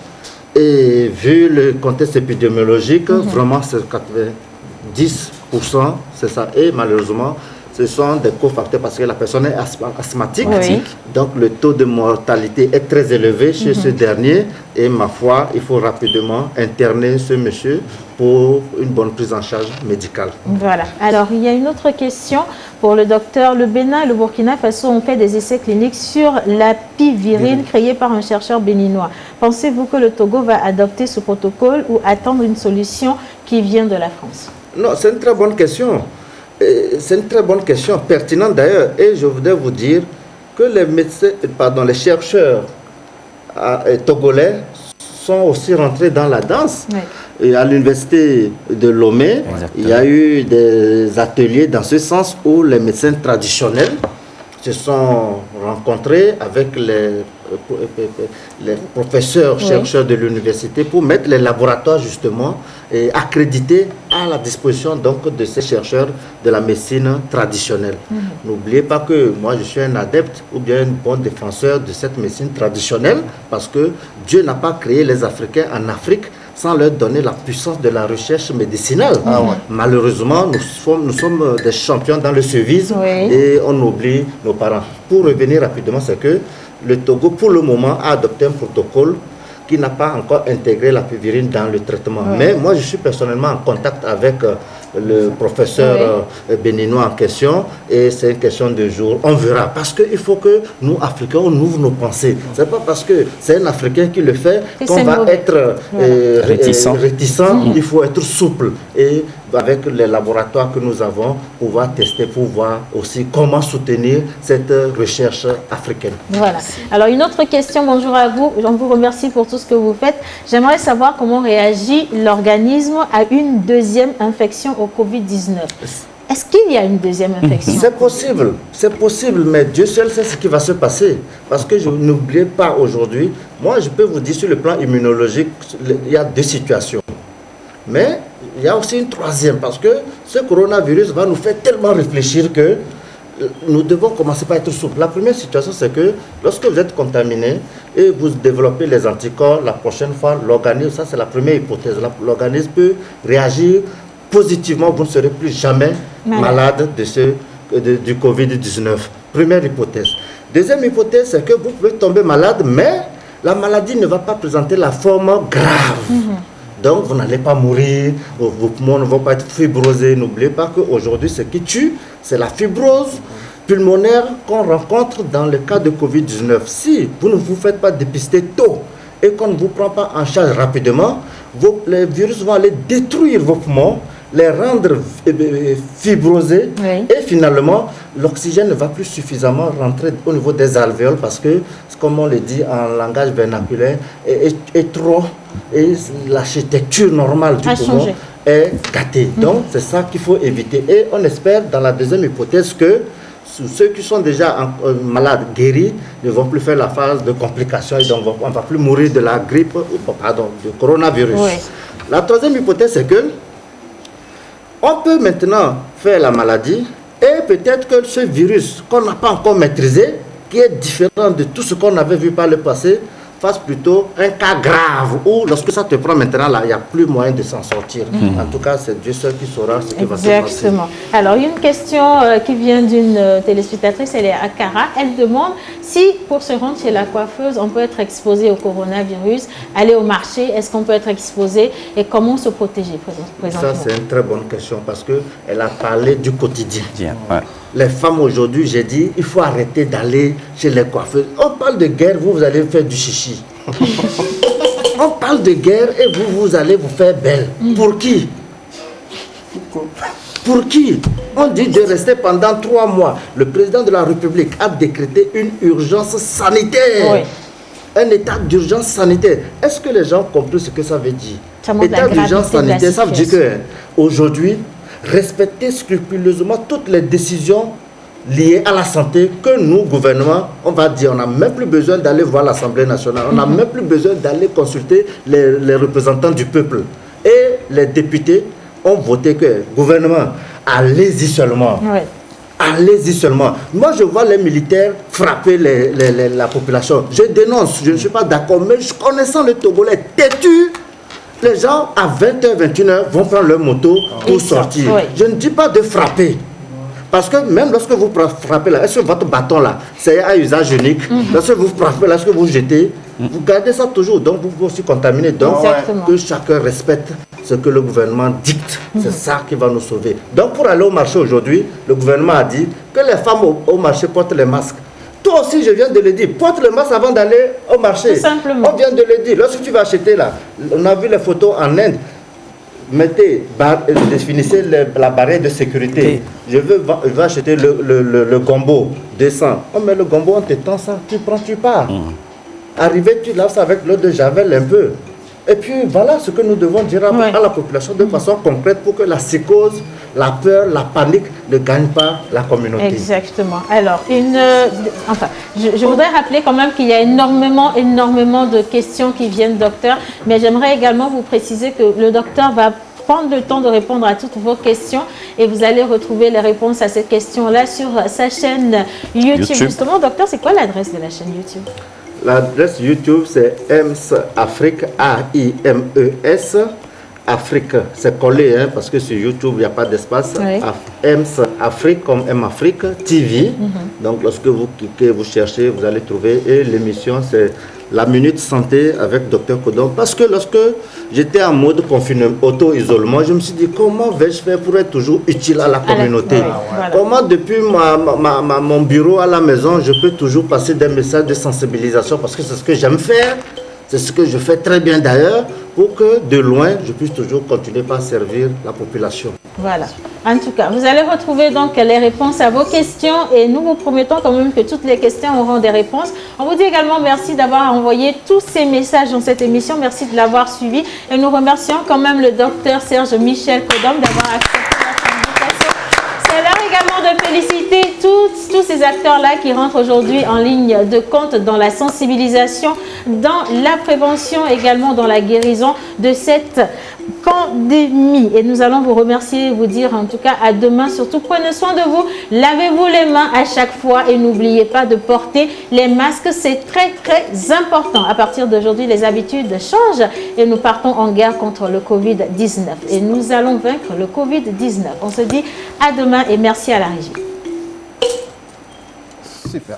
et vu le contexte épidémiologique, vraiment c'est 90%, c'est ça. Et malheureusement, ce sont des cofacteurs parce que la personne est asthmatique. Oui. Donc le taux de mortalité est très élevé chez ce dernier. Et ma foi, il faut rapidement interner ce monsieur pour une bonne prise en charge médicale. Voilà. Alors, il y a une autre question pour le docteur. Le Bénin et le Burkina Faso ont fait des essais cliniques sur la pivirine créée par un chercheur béninois. Pensez-vous que le Togo va adopter ce protocole ou attendre une solution qui vient de la France? Non, c'est une très bonne question. C'est une très bonne question, pertinente d'ailleurs. Et je voudrais vous dire que les chercheurs togolais sont aussi rentrés dans la danse. Oui. Et à l'université de Lomé, il y a eu des ateliers dans ce sens où les médecins traditionnels se sont rencontrés avec les professeurs, chercheurs de l'université pour mettre les laboratoires justement accrédités à la disposition donc de ces chercheurs de la médecine traditionnelle. N'oubliez pas que moi je suis un adepte ou bien un bon défenseur de cette médecine traditionnelle parce que Dieu n'a pas créé les Africains en Afrique sans leur donner la puissance de la recherche médicinale. Malheureusement, nous sommes des champions dans le suivisme et on oublie nos parents. Pour revenir rapidement, c'est que le Togo, pour le moment, a adopté un protocole qui n'a pas encore intégré la pivirine dans le traitement. Mais moi, je suis personnellement en contact avec le professeur béninois en question et c'est une question de jour. On verra. Parce qu'il faut que nous, Africains, on ouvre nos pensées. C'est pas parce que c'est un Africain qui le fait qu'on va être réticent. Il faut être souple. Et avec les laboratoires que nous avons, pouvoir tester, pour voir aussi comment soutenir cette recherche africaine. Voilà. Alors, une autre question, bonjour à vous. Je vous remercie pour tout ce que vous faites. J'aimerais savoir comment réagit l'organisme à une deuxième infection au Covid-19. Est-ce qu'il y a une deuxième infection? C'est possible, mais Dieu seul sait ce qui va se passer. Parce que n'oubliez pas aujourd'hui, moi je peux vous dire sur le plan immunologique, il y a deux situations. Mais il y a aussi une troisième, parce que ce coronavirus va nous faire tellement réfléchir que nous devons commencer par être souples. La première situation, c'est que lorsque vous êtes contaminé et vous développez les anticorps, la prochaine fois, l'organisme, ça c'est la première hypothèse, l'organisme peut réagir positivement, vous ne serez plus jamais malade du Covid-19. Première hypothèse. Deuxième hypothèse, c'est que vous pouvez tomber malade, mais la maladie ne va pas présenter la forme grave. Donc, vous n'allez pas mourir, vos poumons ne vont pas être fibrosés. N'oubliez pas qu'aujourd'hui, ce qui tue, c'est la fibrose pulmonaire qu'on rencontre dans le cas de Covid-19. Si vous ne vous faites pas dépister tôt et qu'on ne vous prend pas en charge rapidement, les virus vont aller détruire vos poumons, les rendre fibrosés et finalement l'oxygène ne va plus suffisamment rentrer au niveau des alvéoles parce que, comme on le dit en langage vernaculaire, est trop, et l'architecture normale du poumon est gâtée. Donc, c'est ça qu'il faut éviter. Et on espère, dans la deuxième hypothèse, que ceux qui sont déjà malades, guéris, ne vont plus faire la phase de complications et donc on ne va plus mourir de la grippe, du coronavirus. Oui. La troisième hypothèse, c'est que on peut maintenant faire la maladie et peut-être que ce virus qu'on n'a pas encore maîtrisé, qui est différent de tout ce qu'on avait vu par le passé, fasse plutôt un cas grave où lorsque ça te prend maintenant, là, il n'y a plus moyen de s'en sortir. En tout cas, c'est Dieu seul qui saura ce qui va se passer. Exactement. Alors, il y a une question qui vient d'une téléspectatrice, elle est à Cara. Elle demande si, pour se rendre chez la coiffeuse, on peut être exposé au coronavirus, aller au marché, est-ce qu'on peut être exposé et comment se protéger présentement? Ça, c'est une très bonne question parce qu'elle a parlé du quotidien. Les femmes aujourd'hui, j'ai dit, il faut arrêter d'aller chez les coiffeuses. On parle de guerre, vous allez faire du chichi. On parle de guerre et vous allez vous faire belle. Pour qui? Pour qui? On dit de rester pendant 3 mois. Le président de la République a décrété une urgence sanitaire. Oui. Un état d'urgence sanitaire. Est-ce que les gens comprennent ce que ça veut dire? État d'urgence sanitaire, ça veut dire qu'aujourd'hui, respecter scrupuleusement toutes les décisions liées à la santé que nous, gouvernement, on va dire, on n'a même plus besoin d'aller voir l'Assemblée nationale, on n'a même plus besoin d'aller consulter les représentants du peuple. Et les députés ont voté que, gouvernement, allez-y seulement. Oui. Allez-y seulement. Moi, je vois les militaires frapper la population. Je dénonce, je ne suis pas d'accord, mais connaissant les Togolais têtus, les gens, à 20h, 21h, vont prendre leur moto pour sortir. Oui. Je ne dis pas de frapper. Parce que même lorsque vous frappez là, est-ce que votre bâton là, c'est à usage unique? Lorsque vous frappez, lorsque vous jetez, vous gardez ça toujours. Donc vous pouvez aussi contaminer. Donc que chacun respecte ce que le gouvernement dicte. C'est ça qui va nous sauver. Donc pour aller au marché aujourd'hui, le gouvernement a dit que les femmes au marché portent les masques. Toi aussi, je viens de le dire, porte le masque avant d'aller au marché. Tout simplement. On vient de le dire. Lorsque tu vas acheter là, on a vu les photos en Inde. Définissez la barrière de sécurité. Je veux acheter le gombo, 200. On met le gombo, on t'étend ça, tu prends, tu pars. Arrivé, tu laves ça avec l'eau de javel un peu. Et puis voilà ce que nous devons dire à la population de façon concrète pour que la psychose, la peur, la panique ne gagnent pas la communauté. Exactement. Alors, je voudrais rappeler quand même qu'il y a énormément de questions qui viennent, docteur, mais j'aimerais également vous préciser que le docteur va prendre le temps de répondre à toutes vos questions et vous allez retrouver les réponses à ces questions-là sur sa chaîne YouTube. Justement, docteur, c'est quoi l'adresse de la chaîne YouTube? L'adresse YouTube, c'est EMS Afrique, A-I-M-E-S, Afrique. C'est collé, hein, parce que sur YouTube, il n'y a pas d'espace. Oui. EMS Afrique, comme M Afrique, TV. Donc, lorsque vous cliquez, vous cherchez, vous allez trouver. Et l'émission, c'est la Minute Santé avec Dr Kodon. Parce que lorsque j'étais en mode confinement, auto-isolement, je me suis dit, comment vais-je faire pour être toujours utile à la communauté? Comment, depuis mon bureau à la maison, je peux toujours passer des messages de sensibilisation, parce que c'est ce que j'aime faire. C'est ce que je fais très bien d'ailleurs, pour que de loin, je puisse toujours continuer par servir la population. Voilà. En tout cas, vous allez retrouver donc les réponses à vos questions et nous vous promettons quand même que toutes les questions auront des réponses. On vous dit également merci d'avoir envoyé tous ces messages dans cette émission. Merci de l'avoir suivi et nous remercions quand même le docteur Serge Michel Kodom d'avoir accepté notre invitation. C'est l'heure également de féliciter tous ces acteurs-là qui rentrent aujourd'hui en ligne de compte dans la sensibilisation, dans la prévention, également dans la guérison de cette pandémie. Et nous allons vous remercier et vous dire en tout cas à demain. Surtout, prenez soin de vous, lavez-vous les mains à chaque fois et n'oubliez pas de porter les masques. C'est très important. À partir d'aujourd'hui, les habitudes changent et nous partons en guerre contre le Covid-19. Et nous allons vaincre le Covid-19. On se dit à demain et merci à la régie. Super.